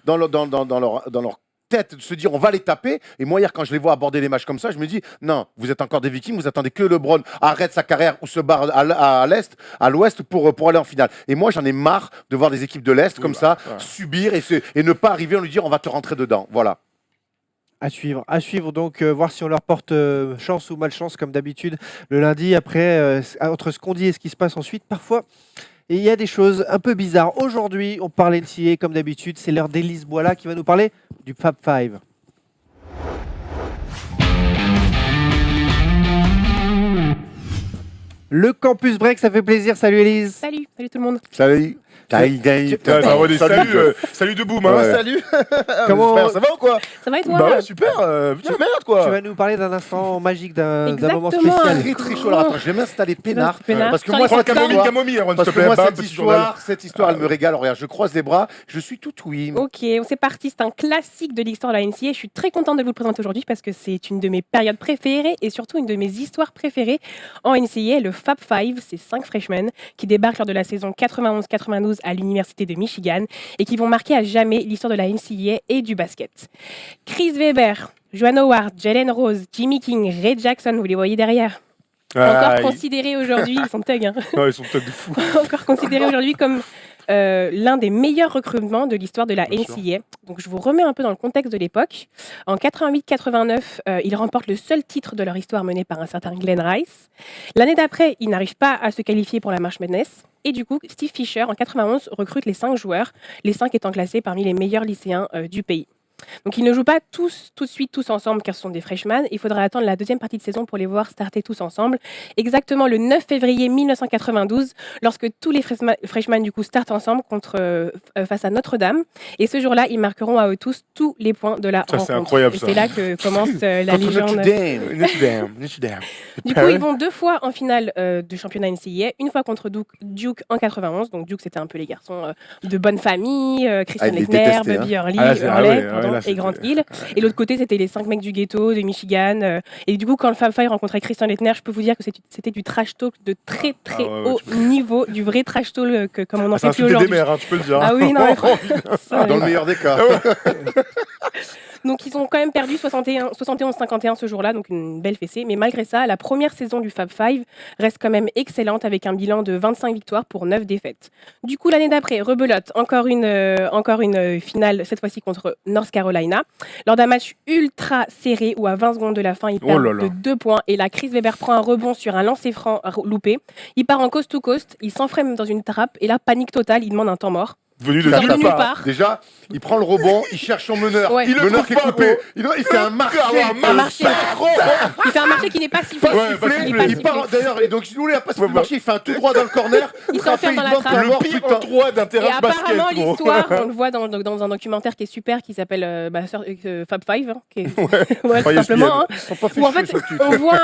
dans leur tête de se dire on va les taper. Et moi hier quand je les vois aborder les matchs comme ça, je me dis non, vous êtes encore des victimes, vous attendez que LeBron arrête sa carrière ou se barre à l'est, à l'ouest pour aller en finale. Et moi j'en ai marre de voir des équipes de l'est comme ça subir et ne pas arriver à lui dire on va te rentrer dedans. Voilà. À suivre donc, voir si on leur porte chance ou malchance comme d'habitude le lundi. Après, entre ce qu'on dit et ce qui se passe ensuite, parfois, il y a des choses un peu bizarres. Aujourd'hui, on parle NCAA comme d'habitude. C'est l'heure d'Élise Boila qui va nous parler du Fab Five. Le Campus Break, ça fait plaisir. Salut Élise. Salut tout le monde. Salut. Salut de boum, hein. Ouais. Salut. Comment- Frère, ça va ou quoi? Ça va et toi? Bah ouais, super. Putain, merde Tu quoi. vas nous parler d'un instant magique, d'un moment Exactement. spécial. Très très chaud. Alors attends, je vais m'installer peinard. Peinard. Parce que Sur moi, les Prends la plateformes. camomille, Erwan, s'il Parce te que plaît. moi, Bam, petit journal. cette histoire, elle me régale. Regarde, je croise les bras, je suis tout oui. Ok, c'est parti. C'est un classique de l'histoire de la NCAA. Je suis très contente de vous le présenter aujourd'hui parce que c'est une de mes périodes préférées et surtout une de mes histoires préférées en NCAA. Le Fab Five, c'est 5 freshmen qui débarquent lors de la saison 91-92 à l'université de Michigan et qui vont marquer à jamais l'histoire de la NCAA et du basket. Chris Webber, Joanne Howard, Jalen Rose, Jimmy King, Ray Jackson, vous les voyez derrière. Encore considérés aujourd'hui, ils sont thugs, hein. Non, ils sont peut-être de fous. Encore considéré aujourd'hui comme l'un des meilleurs recrutements de l'histoire de la Bien sûr. NCAA. Donc je vous remets un peu dans le contexte de l'époque. En 88-89, ils remportent le seul titre de leur histoire mené par un certain Glenn Rice. L'année d'après, ils n'arrivent pas à se qualifier pour la March Madness. Et du coup, Steve Fisher, en 91, recrute les 5 joueurs, les 5 étant classés parmi les meilleurs lycéens du pays. Donc ils ne jouent pas tous tout de suite tous ensemble car ce sont des freshmen. Il faudra attendre la deuxième partie de saison pour les voir starter tous ensemble. Exactement le 9 février 1992, lorsque tous les freshmen du coup startent ensemble face à Notre-Dame. Et ce jour-là, ils marqueront à eux tous les points de la Ça, rencontre. c'est incroyable, Et ça. c'est là que commence la Contre légende. Notre Dame. Du coup, ils vont 2 fois en finale de championnat NCAA, une fois contre Duke en 91. Donc Duke, c'était un peu les garçons de bonne famille, Christian ils les Leitner, détestaient, Bubby Hurley, Ah, là, et Grant Hill. Et l'autre côté, c'était les 5 mecs du ghetto de Michigan. Et du coup, quand le Fab Five rencontrait Christian Leitner, je peux vous dire que c'était du trash talk de très très Ah ouais, haut niveau, du vrai trash talk comme on n'en C'est fait un plus truc des aujourd'hui. mères, hein, tu peux le dire. Ah oui, non, mais ça, Dans le meilleur des cas. Donc ils ont quand même perdu 71-51 ce jour-là, donc une belle fessée. Mais malgré ça, la première saison du Fab Five reste quand même excellente avec un bilan de 25 victoires pour 9 défaites. Du coup, l'année d'après, rebelote, encore une finale, cette fois-ci contre North Carolina. Lors d'un match ultra serré où à 20 secondes de la fin, ils perdent de 2 points et là, Chris Webber prend un rebond sur un lancer franc loupé. Il part en coast to coast, il s'enfreine dans une trappe et là, panique totale, il demande un temps mort. Venu de Il sort de nulle nulle part. part. Déjà, il prend le rebond, il cherche son meneur. Ouais. Il le Le meneur trouve qui est pas, coupé. gros. Il fait un marché. Un marché. Il fait un marché qui n'est pas sifflé. Pas sifflé, Il est pas il sifflé. part d'ailleurs, et donc il n'a pas sifflé le marché, il fait un tout droit dans le corner. Il s'enferme dans la trappe. Le pire endroit d'un Et terrain de basket. apparemment, gros. l'histoire, on le voit dans un documentaire qui est super, qui s'appelle Fab Five, hein, qui est ouais, tout Ouais, simplement. Hein, Ils sont pas où en fichus fait, sur le titre. on voit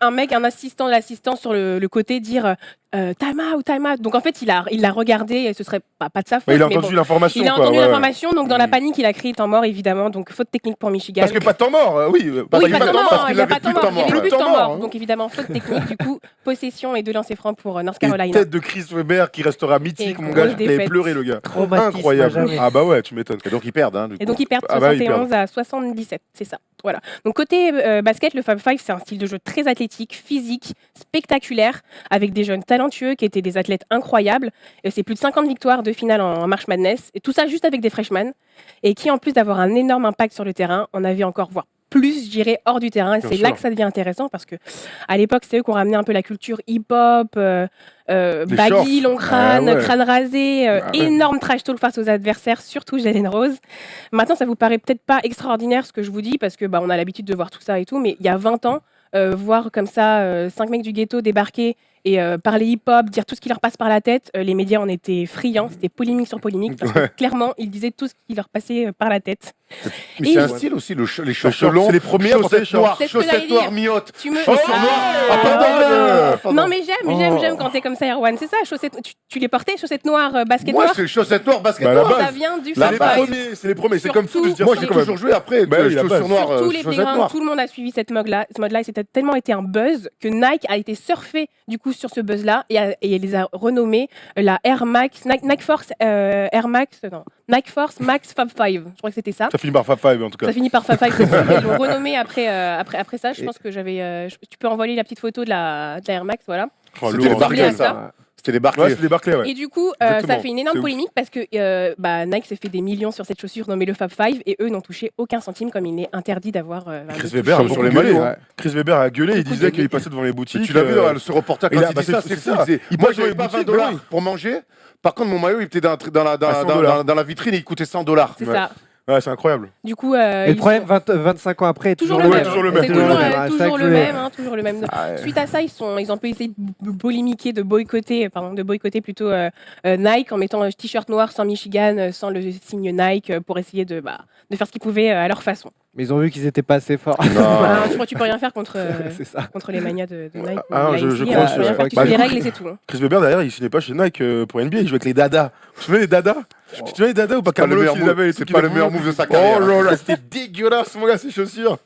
un mec, un assistant de l'assistant sur le côté dire time out. Donc en fait, il l'a regardé, et ce serait pas de sa faute. Ouais, il a mais entendu bon. l'information. Il a quoi, entendu ouais. l'information, donc dans la panique, il a crié temps mort, évidemment. Donc faute technique pour Michigan. Parce que pas de temps mort, oui. Oui, Parce qu'il pas de avait temps parce mort, qu'il il n'y a avait pas de temps plus de mort. Il y avait temps plus de mort, temps ouais. mort. Donc évidemment, faute technique, du coup, possession et 2 lancers francs pour North Et Carolina. tête de Chris Webber qui restera Et mythique, mon grosse gars. Il avait défaite. pleuré, le gars. Traumatisme à Incroyable. jamais. Ah bah ouais, tu m'étonnes. Et donc ils perdent. Hein, du Et coup. donc ils perdent Ah bah, ils 71 à 77, c'est ça. Voilà. Donc côté basket, le Fab Five, c'est un style de jeu très athlétique, physique, spectaculaire, avec des jeunes talentueux qui étaient des athlètes incroyables. Et c'est plus de 50 victoires de finale en March Madness, et tout ça juste avec des freshmen, et qui en plus d'avoir un énorme impact sur le terrain, on avait encore voire plus, je dirais, hors du terrain. Et Bien c'est sûr. là que ça devient intéressant parce que à l'époque, c'est eux qui ont ramené un peu la culture hip-hop, baggy, shorts. long crâne, Ah ouais. crâne rasé, Ah ouais. énorme trash talk face aux adversaires, surtout Jalen Rose. Maintenant, ça vous paraît peut-être pas extraordinaire ce que je vous dis parce que on a l'habitude de voir tout ça et tout, mais il y a 20 ans, voir comme ça 5 mecs du ghetto débarquer et parler hip-hop, dire tout ce qui leur passe par la tête, les médias en étaient friands, c'était polémique sur polémique parce que clairement, ils disaient tout ce qui leur passait par la tête. Mais Et c'est un ils- style aussi, les shorts, shorts longs. c'est les premiers à porter les Chaussettes shorts. noires, C'est ce que j'allais chaussettes noires dire. miottes. Tu me... Chaussures Ah. noires. Ah, pardon. Non mais j'aime quand t'es comme ça, Erwan. C'est ça, chaussettes. Tu les portais, chaussettes noires, basket Moi, noir. c'est les chaussettes noires, basket Bah, la noir. base. Ça vient du La Fab C'est les base. Five. premiers, c'est les premiers. C'est comme Surtout- tout de dire Moi, ça, j'ai quand même. toujours joué après. Bah oui, la Chaussures base. noires, Sur tous les chaussettes playgrounds, noires. tout le monde a suivi cette mode-là. Ce mode-là, c'était tellement été un buzz que Nike a été surfé du coup sur ce buzz-là et elle les a renommés la Air Max, Nike Force Air Max, non, Nike Force Max Fab Five. Je crois que c'était ça. Ça finit par Fab Five, en tout cas. Ça finit par Fab Five. Ils l'ont renommé après ça. Je pense que j'avais. Tu peux envoyer la petite photo de la Air Max, voilà. Oh, C'était lourd. les Barclays, Barclays, ça. ça. C'était les Ouais, Barclays. c'est des Barclays, ouais. Et du coup, Exactement. ça fait une énorme C'est ouf. polémique parce que Nike s'est fait des millions sur cette chaussure nommée le Fab Five et eux n'ont touché aucun centime comme il est interdit d'avoir. Chris de Webber a toucher. sur beaucoup les gueulé. maillots, hein. Chris Weber a gueulé, il Beaucoup disait de- qu'il passait devant les boutiques. Tu l'as vu dans ce reportage il quand a- il bah, dit ça, c'est c'est ça. ça. Il Moi, passe dans j'avais les pas boutiques, 20 bah oui. pour manger. Par contre, mon maillot, il était dans la $100. dans la vitrine et il coûtait $100. C'est Ouais. ça. Ouais, c'est incroyable. Du coup, Et le ils problème, sont- 25 ans après, est toujours toujours le le même. même. toujours le même. C'est Toujours toujours, le même. Ah, c'est toujours vrai le que même, hein, toujours le même. Ah, ouais. Suite à ça, ils ont pu essayer de polémiquer, de boycotter plutôt Nike en mettant un t-shirt noir sans Michigan, sans le signe Nike, pour essayer de faire ce qu'ils pouvaient à leur façon. Mais ils ont vu qu'ils étaient pas assez forts. Bah, je crois que tu peux rien faire contre C'est ça. les manias de Nike. Ah, ou de la je NCAA, crois tu peux rien que- faire, tu bah, suis les du coup, règles et c'est tout. Hein. Chris Weber, derrière, il signait pas chez Nike pour NBA, il jouait avec les Dada. Tu te souviens des Dada Tu te souviens des Dada ou pas C'est pas le Carmelo meilleur s'ils move. avaient les C'est trucs pas qui le meilleur avaient- move de sa carrière. Oh là là, c'était dégueulasse, mon gars, ces chaussures.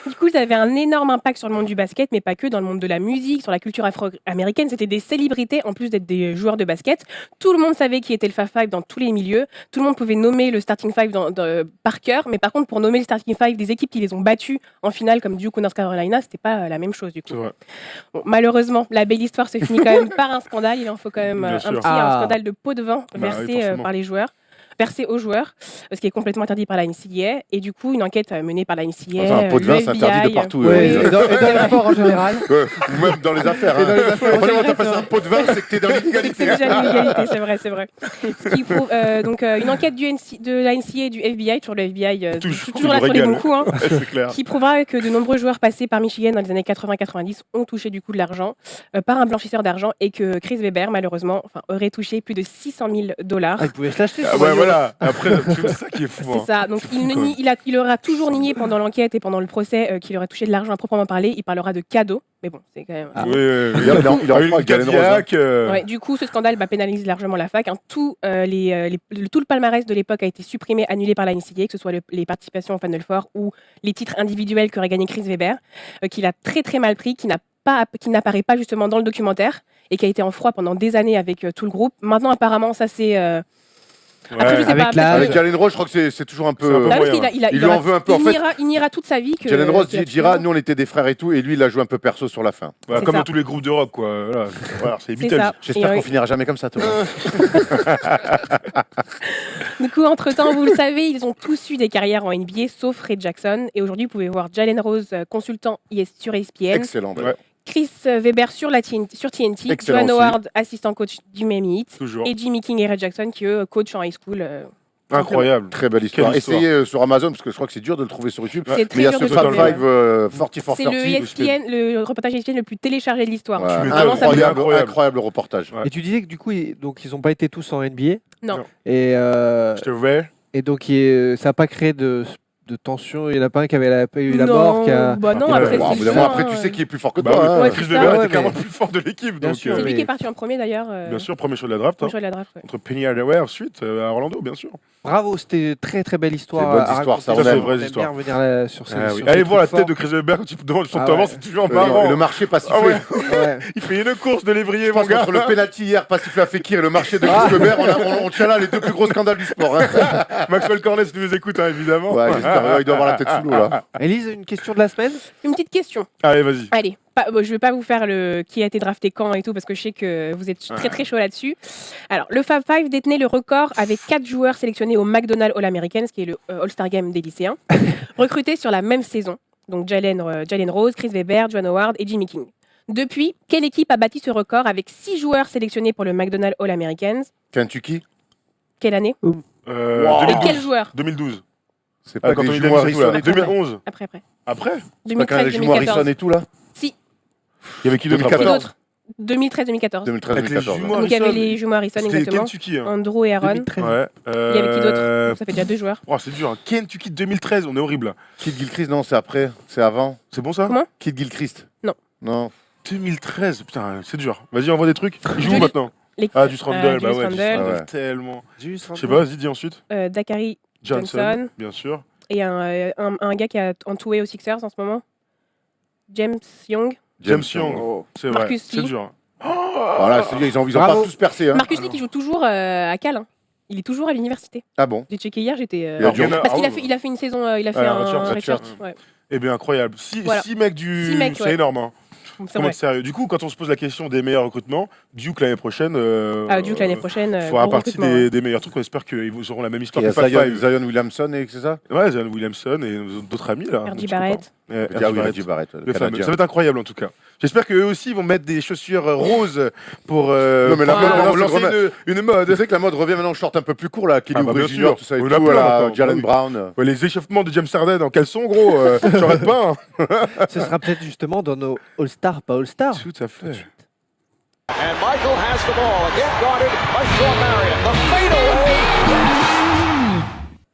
Du coup, ça avait un énorme impact sur le monde du basket, mais pas que, dans le monde de la musique, sur la culture afro-américaine. C'était des célébrités, en plus d'être des joueurs de basket. Tout le monde savait qui était le Fab Five dans tous les milieux. Tout le monde pouvait nommer le starting five par cœur. Mais par contre, pour nommer le starting five des équipes qui les ont battus en finale, comme Duke ou North Carolina, c'était pas la même chose du coup. C'est vrai. Bon, malheureusement, la belle histoire se finit quand même par un scandale. Il en faut quand même Bien un sûr. un scandale de pot de vin oui, versé forcément. par les joueurs. Versé aux joueurs, ce qui est complètement interdit par la NCAA. Et du coup, une enquête menée par la NCAA. Enfin, un pot de le vin, c'est interdit de FBI, partout. Ouais, Oui. et dans le sport en général. Ouais, ou même dans les affaires. Et dans les affaires, Après, c'est quand vrai, t'appelles c'est ça un vrai. pot de vin, c'est que t'es dans C'est l'illégalité. déjà une illégalité, c'est vrai. Ce qui prouve, donc une enquête de la NCAA et du FBI, toujours le FBI, toujours là sur les bons coups, hein, Ouais, c'est clair. qui prouvera que de nombreux joueurs passés par Michigan dans les années 80-90 ont touché du coup de l'argent par un blanchisseur d'argent et que Chris Webber, malheureusement, aurait touché plus de $600 000. Ah, ils pouvaient se l'acheter. Ah ce ouais, maillot. voilà. Après, c'est ça qui est fou. C'est hein. ça. Donc C'est il, fou, ne quand nie- il aura toujours nié pendant l'enquête et pendant le procès qu'il aurait touché de l'argent à proprement parler. Il parlera de cadeaux, mais bon, c'est quand même. Oui, oui, oui. Il a Ah, refait une avec Galen Rose, hein. Cadillac. Ouais, du coup, ce scandale pénalise largement la fac. Hein. Tout le palmarès de l'époque a été supprimé, annulé par la NCAA, que ce soit les participations au Final Four ou les titres individuels qu'aurait gagné Chris Webber, qu'il a très très mal pris, qui n'apparaît pas justement dans le documentaire et qui a été en froid pendant des années avec tout le groupe. Maintenant, apparemment, ça c'est Après, je sais Avec pas. l'âge. Avec Jalen Rose, je crois que c'est toujours un C'est un peu peu. Bah, parce moyen, qu'il ouais. Il lui en veut un peu, en fait. il niera toute sa vie que. Jalen Rose qu'il a dira, tué. nous on était des frères et tout, et lui il a joué un peu perso sur la fin. Voilà, C'est comme ça. dans tous les groupes de rock, quoi. Voilà, c'est les C'est Beatles. ça. J'espère Et, qu'on finira jamais comme ça, Thomas. Du coup, entre-temps, vous le savez, ils ont tous eu des carrières en NBA, sauf Ray Jackson. Et aujourd'hui, vous pouvez voir Jalen Rose, consultant sur ESPN, Excellent. Ouais. Chris Weber sur TNT, Excellent Joan aussi. Howard, assistant coach du Miami Heat, Toujours. et Jimmy King et Ray Jackson, qui eux, coach en high school. Incroyable. Très belle histoire. Quelle histoire. Essayez sur Amazon, parce que je crois que c'est dur de le trouver sur YouTube. C'est Mais très il y a dur ce de Fab trouver, 5 ouais. 40 for C'est le 30. ESPN, le reportage ESPN le plus téléchargé de l'histoire. Ouais, Tu m'étonnes. Vraiment, ça me- Incroyable. incroyable reportage. Ouais. Et tu disais que du coup, donc ils n'ont pas été tous en NBA. Non. Et, J'étais vrai. et donc, ça n'a pas créé de tension. Il n'y en a pas un qui avait eu la Non, mort. Qui a... bah non, Ouais, après, ouais. Bon, c'est évidemment, ça, après, hein. tu sais qui est plus fort que Bah toi. oui, hein. Ouais, Chris c'est Weber ça, était ouais, carrément mais- plus fort de l'équipe. Bien Donc, sûr, C'est lui mais- qui est parti en premier d'ailleurs. bien sûr, premier choix de la draft. Premier choix de la draft. Ouais. Contre Penny Hardaway ensuite à Orlando, bien sûr. Bravo, c'était très très belle histoire. C'est une bonne à histoire, raconter. ça, on aime. On aime histoire. bien revenir là, sur ces. Ah sur oui. ces Allez trucs voir la forts. tête de Chris Weber quand il demande son Ah talent, ouais. c'est toujours marrant. Le marché pas sifflé. Ah ouais. Ouais. Il fait une course de lévrier, Je mon pense gars. qu'entre le penalty hier, pas sifflé à Fekir et le marché de Chris Weber, on tient là les deux plus gros scandales du sport. Hein. Maxwell Cornet, si tu nous écoutes, hein, évidemment. Ouais, j'espère, il doit avoir la tête sous l'eau là. Élise, une question de la semaine. Une petite question. Allez, vas-y. Allez, je ne vais pas vous faire le qui a été drafté quand et tout parce que je sais que vous êtes très très chaud là-dessus. Alors, le Fab Five détenait le record avec 4 joueurs sélectionnés au McDonald's All-American, ce qui est le All-Star Game des lycéens, recrutés sur la même saison. Donc Jalen Rose, Chris Weber, Joan Howard et Jimmy King. Depuis, quelle équipe a bâti ce record avec 6 joueurs sélectionnés pour le McDonald's All-Americans? Kentucky, Quelle année? Wow. Et 2012. quel joueur? 2012. c'est pas Quand des on est jumeaux Harrison, Harrison et tout. 2011. Après. Après C'est pas quand même les jumeaux Harrison 2013-2014. et tout là. Si, Il y avait qui d'autre 2014. après d'autres 2013-2014. 2013-2014. jumeaux Donc il y avait Harrison, les jumeaux Harrison C'était exactement. Kentucky. Hein. Andrew et Aaron. 2013. Ouais. Il y avait qui d'autre? Donc ça fait déjà 2 joueurs. Oh, c'est dur. Hein. Kentucky 2013, on est horrible. Kid Gilchrist, non, c'est après, c'est avant. C'est bon ça Comment Kid Gilchrist. Non. Non. 2013, putain, c'est dur. Vas-y, envoie des trucs. Il joue Je- où maintenant Les- Ah, du Strandel, bah Julius ouais, Randle. du Ah ouais. tellement. Juste Je sais pas, vas-y, dis ensuite. Dakari Johnson, Johnson. bien sûr. et un gars qui a entoué aux Sixers en ce moment. James Young. James Young, Oh. c'est vrai, Marcus c'est Lee. dur. Voilà, c'est bien, ils ont Bravo. pas tous percé. Hein. Marcus Lee qui joue toujours à Cal. Hein. Il est toujours à l'université. Ah bon. J'ai checké hier, j'étais. Il a dû- Parce qu'il a fait une saison, il a fait Ah, un redshirt. redshirt. Ouais. Eh bien, incroyable. Voilà. 6 mecs du. 6 mecs, c'est ouais. énorme. Hein. C'est Comment vrai. être sérieux. Du coup, quand on se pose la question des meilleurs recrutements, Duke l'année prochaine. Duke l'année prochaine. fera gros partie recrutement, ouais. des meilleurs trucs. On espère qu'ils auront la même histoire Il y a que Fab Zion, Five. Zion Williamson et c'est ça. Ouais, Zion Williamson et d'autres amis là. R.J. dont tu Barrett. parles. Ah oui, Barrett. R.J. Barrett, Le le fameux. Canadien. Ça va être incroyable en tout cas. J'espère qu'eux aussi vont mettre des chaussures roses pour, Non, mais là, pour maintenant, c'est lancer vraiment- une mode. Tu sais que la mode revient maintenant, short un peu plus court là, Kelly Ah bah, Oubre bien Junior, sûr. tout ça et On tout, en a plein là, maintenant. Jalen Ah oui. Brown. Ouais, les échauffements de James Harden en caleçon, gros, j'arrête pas. Hein. Ce sera peut-être justement dans nos All-Stars, pas All-Stars. Tout à fait. And Michael has the ball, again guarded by Sean Marion. The fadeaway.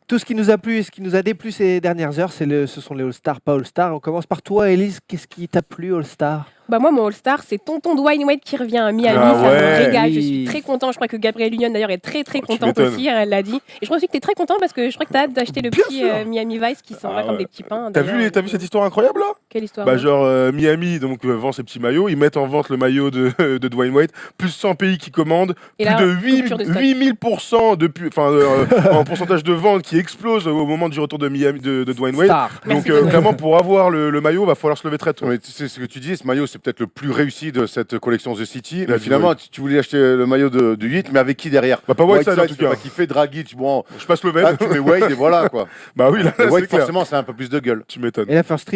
Tout ce qui nous a plu et ce qui nous a déplu ces dernières heures, ce sont les All-Stars, pas All-Stars. On commence par toi, Élise. Qu'est-ce qui t'a plu, All-Star? Bah moi, mon All-Star, c'est Tonton Dwayne Wade qui revient à Miami. Ah ça me ouais. régale. Je Oui. suis très content. Je crois que Gabrielle Union, d'ailleurs, est très très tu contente m'étonnes. aussi. Elle l'a dit. Et je crois aussi que tu es très content parce que je crois que tu as hâte d'acheter le Bien petit sûr. Miami Vice qui s'en Ah va comme ouais. des petits pains. T'as d'ailleurs. vu cette histoire incroyable là? Quelle histoire Bah hein genre Miami donc vend ses petits maillots, ils mettent en vente le maillot de, de Dwayne Wade, plus 100 pays qui commandent, Et plus là, de 8 coupure de stock. 8000% en pourcentage de vente qui explose au moment du retour de Miami de Dwayne Wade. Star. Merci, Donc Dwayne Wade. clairement pour avoir le maillot, va falloir se lever très tôt. Mais tu sais ce que tu dis, ce maillot c'est peut-être le plus réussi de cette collection The City. Il a Mais dit finalement, oui. tu voulais acheter le maillot du 8, mais avec qui derrière? Bah pas Whiteside en tout tu peux cas. pas kiffer Dragic, bon. Je passe le Là, vêt. tu mets Wade et voilà quoi. Bah oui là, Et c'est Wade, clair. forcément, c'est un peu plus de gueule. Tu m'étonnes. Et la first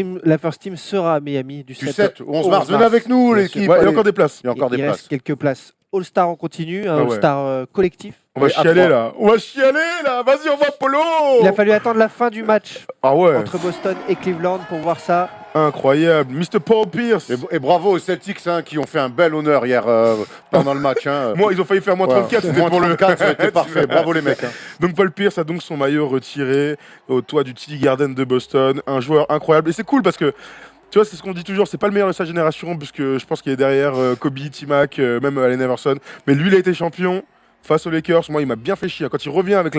team sera à Miami du 7, Du 7 au 11 au mars, 11 venez avec nous Bien l'équipe. sûr. Ouais, il y a allez. encore des places. Il y a encore il des reste places. quelques places. All-Star en continu, un Ah ouais. All-Star collectif. On va Et à chialer 3. là. On va chialer là. Vas-y, on va Polo. Il a fallu attendre la fin du match Ah ouais, entre Boston et Cleveland pour voir ça. incroyable. Mr. Paul Pierce. Et bravo aux Celtics hein, qui ont fait un bel honneur hier pendant le match. Hein. Moi, ils ont failli faire moins 34, c'était moins pour le 34, ça a été parfait. Bravo les mecs. Hein. Donc Paul Pierce a donc son maillot retiré au toit du TD Garden de Boston. Un joueur incroyable. Et c'est cool parce que, tu vois, c'est ce qu'on dit toujours, c'est pas le meilleur de sa génération, puisque je pense qu'il est derrière Kobe, T-Mac, même Allen Iverson. Mais lui, il a été champion face aux Lakers. Moi, il m'a bien fait chier. Quand il revient avec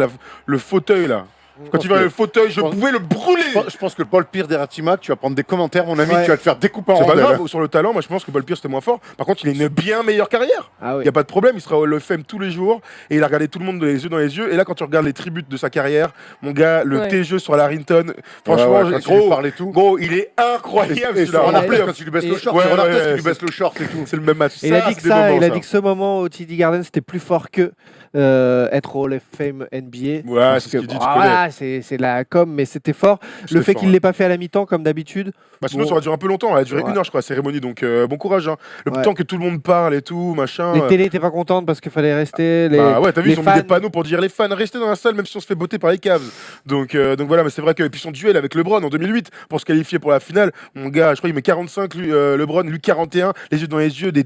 le fauteuil là, Quand tu vas dans le fauteuil, je pouvais le brûler. Je pense que Paul Pierce derrière T-Mac, tu vas prendre des commentaires, mon ami, Ouais. tu vas te faire découper en C'est pas rondelles. grave, sur le talent, moi je pense que Paul Pierce c'était moins fort. Par contre, il a une bien meilleure carrière. Ah Il oui. n'y a pas de problème, il sera au Hall of Fame tous les jours et il a regardé tout le monde les yeux dans les yeux. Et là, quand tu regardes les tributes de sa carrière, mon gars, le Ouais. T-jeu sur Larrington, franchement, Ouais, quand tu lui parles et tout. gros, il est incroyable. Et celui-là. sur En Ron playoff. Artest, quand tu lui baisses le short, Ouais, sur Ron ouais, Artest, ouais, tu lui baisses le short et tout. C'est le même match. Et il a dit que c'est des moments, il a ça. dit que ce moment au TD Garden c'était plus fort que être au Hall of Fame NBA. Ouais, Parce c'est ce que, qu'il dit, tu ah, connais. voilà, c'est de la com, mais c'était fort. Le C'était fait fort, qu'il ouais. l'ait pas fait à la mi-temps comme d'habitude. Bah sinon, Bon. ça aurait duré un peu longtemps. Elle a duré Ouais. 1 heure, je crois, la cérémonie. Donc, bon courage. Hein. Le Ouais. temps que tout le monde parle et tout, machin. Les télés étaient pas contentes parce qu'il fallait rester. Les, Bah ouais, t'as vu, les ils ont fans- mis des panneaux pour dire les fans, restez dans la salle même si on se fait botter par les Cavs. Donc voilà, mais c'est vrai que. Et puis son duel avec LeBron en 2008 pour se qualifier pour la finale. Mon gars, je crois qu'il met 45, lui, LeBron, lui 41, les yeux dans les yeux, tu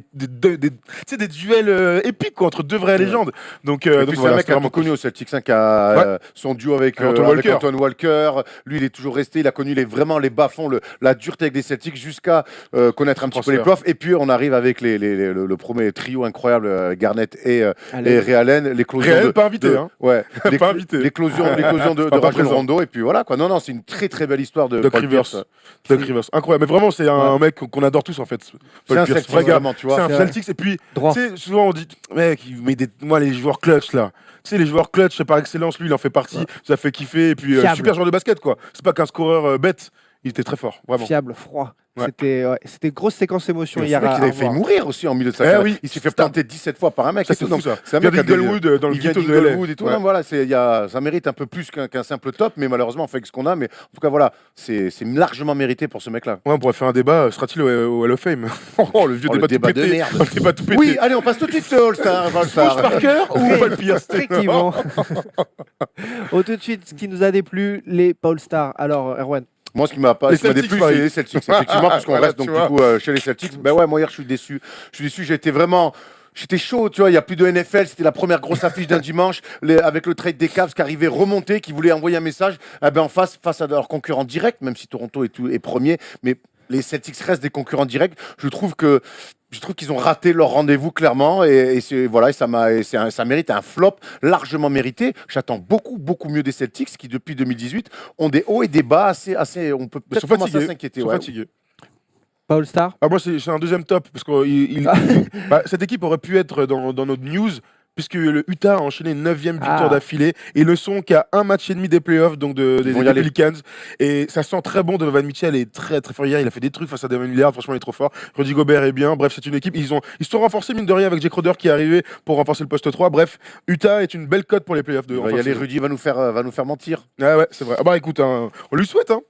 sais, des duels épiques quoi, entre deux vraies légendes. Donc, Et donc puis c'est voilà, un mec c'est qui a vraiment tout connu au Celtics, hein, qui a son duo avec Antoine avec Walker. Antoine Walker. Lui, il est toujours resté. Il a connu vraiment les bas-fonds, la dureté avec les Celtics jusqu'à connaître un petit peu les Transfert. profs. Et puis on arrive avec le premier trio incroyable, Garnett et Allez. Ray Allen. L'éclosion Réel, de- pas invité. de- Hein. Ouais, Pas invité. l'éclosion de Pas Rajon présent. Rondo. Et puis voilà quoi. Non, c'est une très très belle histoire de Doc Paul Rivers. Pierce. Doc Rivers. Incroyable. Mais vraiment, c'est un mec qu'on adore tous en fait. C'est Paul un Pierce. Celtic Vrai gars. vraiment, tu vois. C'est un c'est vrai. Celtics. Et puis, Droit. tu sais, souvent on dit, mec, il met moi, les joueurs clutch là. Tu sais, les joueurs clutch par excellence, lui, il en fait partie. Ça fait kiffer. Et puis, Fiable. super joueur de basket, quoi. C'est pas qu'un scoreur bête. Il était très fort, vraiment. Fiable, froid. Ouais. C'était grosse séquence émotion C'est hier. vrai qu'il à avait failli revoir. mourir aussi en milieu de sa Eh carrière. oui. Il s'est fait planter 17 fois par un mec. Ça, et tout. c'est fou, Donc, ça. c'est un Il vient mec qui a des- d'Inglewood, dans le il vient ghetto de LA. d'Inglewood et tout. Ouais. Non, voilà, ça mérite un peu plus qu'un simple top, mais malheureusement, on fait avec ce qu'on a. Mais en tout cas, voilà, c'est largement mérité pour ce mec-là. Ouais, on pourrait faire un débat. Sera-t-il au Hall of Fame? Oh, le vieux Oh, le débat, débat tout de pété. merde. Le débat tout pété. Oui, allez, on passe tout de suite au All-Star. Sponge Parker ou Paul Pierce? Effectivement. Oh, tout de suite, ce qui nous a déplu, les Paul Stars. Alors, Erwan. Moi, ce qui m'a pas Les ce qui m'a Celtics, déplu, Paris. c'est les Celtics, effectivement, parce qu'on Voilà, reste donc tu du vois. coup chez les Celtics. Ben ouais, moi hier, je suis déçu. J'ai été vraiment. J'étais chaud, tu vois, il n'y a plus de NFL, c'était la première grosse affiche d'un dimanche, avec le trade des Cavs qui arrivait remonté, qui voulait envoyer un message en face à leurs concurrents directs, même si Toronto est premier, mais les Celtics restent des concurrents directs. Je trouve qu'ils ont raté leur rendez-vous clairement et ça mérite un flop largement mérité. J'attends beaucoup mieux des Celtics qui depuis 2018 ont des hauts et des bas assez on peut Ils sont peut-être commencer à fatigués. s'inquiéter. Ils sont Ouais. fatigués. Paul Star. Ah, moi, c'est un deuxième top. Parce que cette équipe aurait pu être dans notre news. Puisque le Utah a enchaîné une 9e victoire d'affilée. Et ils ne sont qu'à un match et demi des playoffs, donc des vont y aller. Pelicans. Et ça sent très bon. Donovan Mitchell est très très fort hier. Il a fait des trucs face à Damon Lillard. Franchement, il est trop fort. Rudy Gobert est bien. Bref, c'est une équipe. Ils se sont renforcés, mine de rien, avec Jake Crowder qui est arrivé pour renforcer le poste 3. Bref, Utah est une belle cote pour les playoffs. Il va y aller, Rudy va nous faire mentir. Ah ouais, c'est vrai. Ah bah écoute, hein, on lui souhaite. Hein.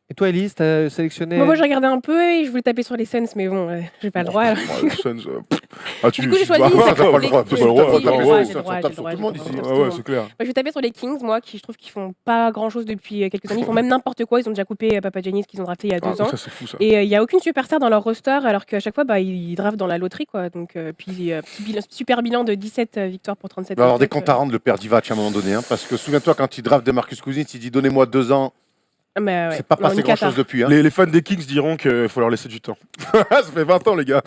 Et toi, Elise, t'as sélectionné. Moi, j'ai regardé un peu et je voulais taper sur les Suns, mais bon, j'ai pas le droit. alors. Ouais, les Suns, Du coup, j'ai choisi. T'as pas le les- droit. T'as les- pas le droit. j'ai le T'as pas le droit, droit. j'ai le droit, Ça tape j'ai le sur droit, tout le monde j'ai ici. le droit, Ah j'ai le ouais, droit. c'est clair. Moi, je vais taper sur les Kings, moi, qui je trouve qu'ils font pas grand chose depuis quelques années. Ils font même n'importe quoi. Ils ont déjà coupé Papa Janis qu'ils ont drafté il y a 2 ans. Ça, c'est fou, ça. Et il n'y a aucune superstar dans leur roster, alors qu'à chaque fois, ils draftent dans la loterie. Quoi. Donc, super bilan de 17 victoires pour 37 Il va y avoir des défaites, comptes à rendre le père Divac à un moment donné. Hein, parce que souviens-toi, quand il draft de Marcus Cousins, il dit donnez-moi 2 ans. mais ouais. C'est pas Non, passé une cata. grand-chose depuis. Hein. Les fans des Kings diront qu'il faut leur laisser du temps. Ça fait 20 ans, les gars.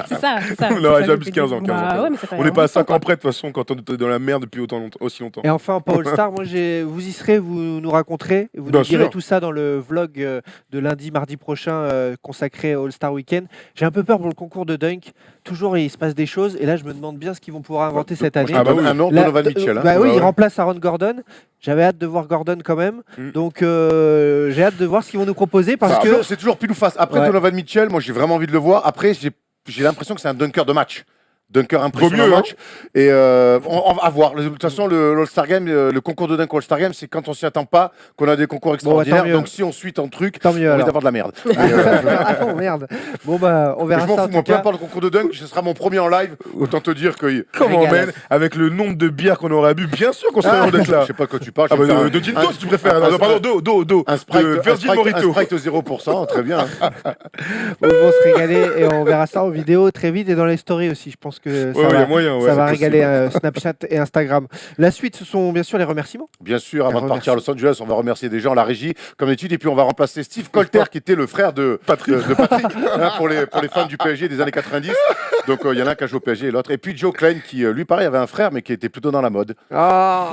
C'est ça. On aurait déjà plus 15 ans, 15 ans. Bah, ouais, mais ça fait On n'est pas à longtemps, 5 quoi. ans près, de toute façon, quand on était dans la merde depuis aussi longtemps. Et enfin, Paul Star, moi, vous y serez, vous nous raconterez, vous Bien nous direz sûr. tout ça dans le vlog de lundi, mardi prochain consacré au All-Star Weekend. J'ai un peu peur pour le concours de dunk. Toujours, il se passe des choses. Et là, je me demande bien ce qu'ils vont pouvoir inventer cette année. Ah bah oui. Un nom, Là, Donovan Mitchell. Hein. bah oui, Bah il ouais. remplace Aaron Gordon. J'avais hâte de voir Gordon quand même. Mm. Donc, j'ai hâte de voir ce qu'ils vont nous proposer parce que. C'est toujours pile ou face. Après Ouais. Donovan Mitchell, moi j'ai vraiment envie de le voir. Après, j'ai l'impression que c'est un dunker de match. Dunker impressionnant mieux, hein. match. Et on va voir. De toute façon, le All-Star Game, le concours de dunk au All-Star Game, c'est quand on s'y attend pas qu'on a des concours extraordinaires. mieux. Donc si on suit ton truc, Tant on mieux risque alors. d'avoir de la merde. Ah non, merde. Bon, bah, on Mais verra je m'en ça. fous, En moi, tout peu cas. importe le concours de dunk, ce sera mon premier en live. Autant te dire que. Comment, Régalade. man? Avec le nombre de bières qu'on aurait bu, bien sûr qu'on serait heureux d'être là. Je sais pas de quoi tu parles. Ah je vais bah faire de gin toast, tu préfères. un- Non, pardon, d'eau. un Sprite, De Virgin un Morito. Sprite 0%, très bien. On va se régaler et on verra ça en vidéo très vite et dans les stories aussi. Je pense que ça Ouais, il y va, a moyen, ouais. ça va c'est régaler Snapchat et Instagram. La suite, ce sont bien sûr les remerciements. Bien sûr, avant de Remercie. partir à Los Angeles, on va remercier des gens, la régie, comme d'habitude, et puis on va remplacer Steve Colter, qui était le frère de Patrick. de Patrick, hein, pour les fans du PSG des années 90. Donc il y en a un qui a joué au PSG et l'autre. Et puis Joe Klein qui, lui, pareil, avait un frère, mais qui était plutôt dans la mode. Ah,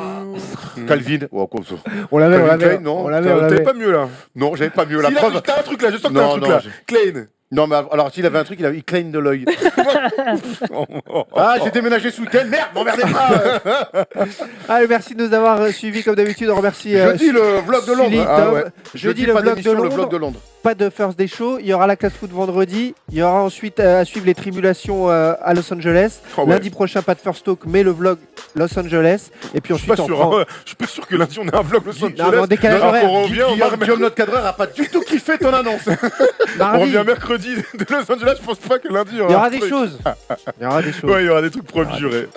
Calvin. Oh, comme ça. on l'avait, Calvin Klein, non. T'avais pas mieux là. Non, j'avais pas mieux. La Si, preuve. t'as un truc là, je sens que t'as Non, un truc non, là. j'ai- Klein. Non, mais alors s'il avait un truc, il cligne de l'œil. Ah, j'ai déménagé ce week-end. Merde, m'emmerdez pas. Allez, merci de nous avoir suivis comme d'habitude. On remercie Jeudi, le vlog de Londres. Sully, Ah Tom. ouais. Jeudi, Jeudi, pas le vlog de d'émission, le Londres. vlog de Londres. Pas de First Day Show. Il y aura la classe foot vendredi. Il y aura ensuite à suivre les tribulations à Los Angeles. Oh ouais. Lundi prochain, pas de First Talk, mais le vlog Los Angeles. Et puis Je suis ensuite, pas on sûr. prend... Hein. Je suis pas sûr que lundi on ait un vlog Los Non, mais en Angeles. décalage Alors horaire. qu'on revient, Guillaume, notre cadreur, a pas du tout kiffé ton annonce. on Mardi, revient mercredi de Los Angeles. Je pense pas que lundi il y aura un des truc. choses. Il y aura des choses. Ouais, il y aura des trucs promis, jurés.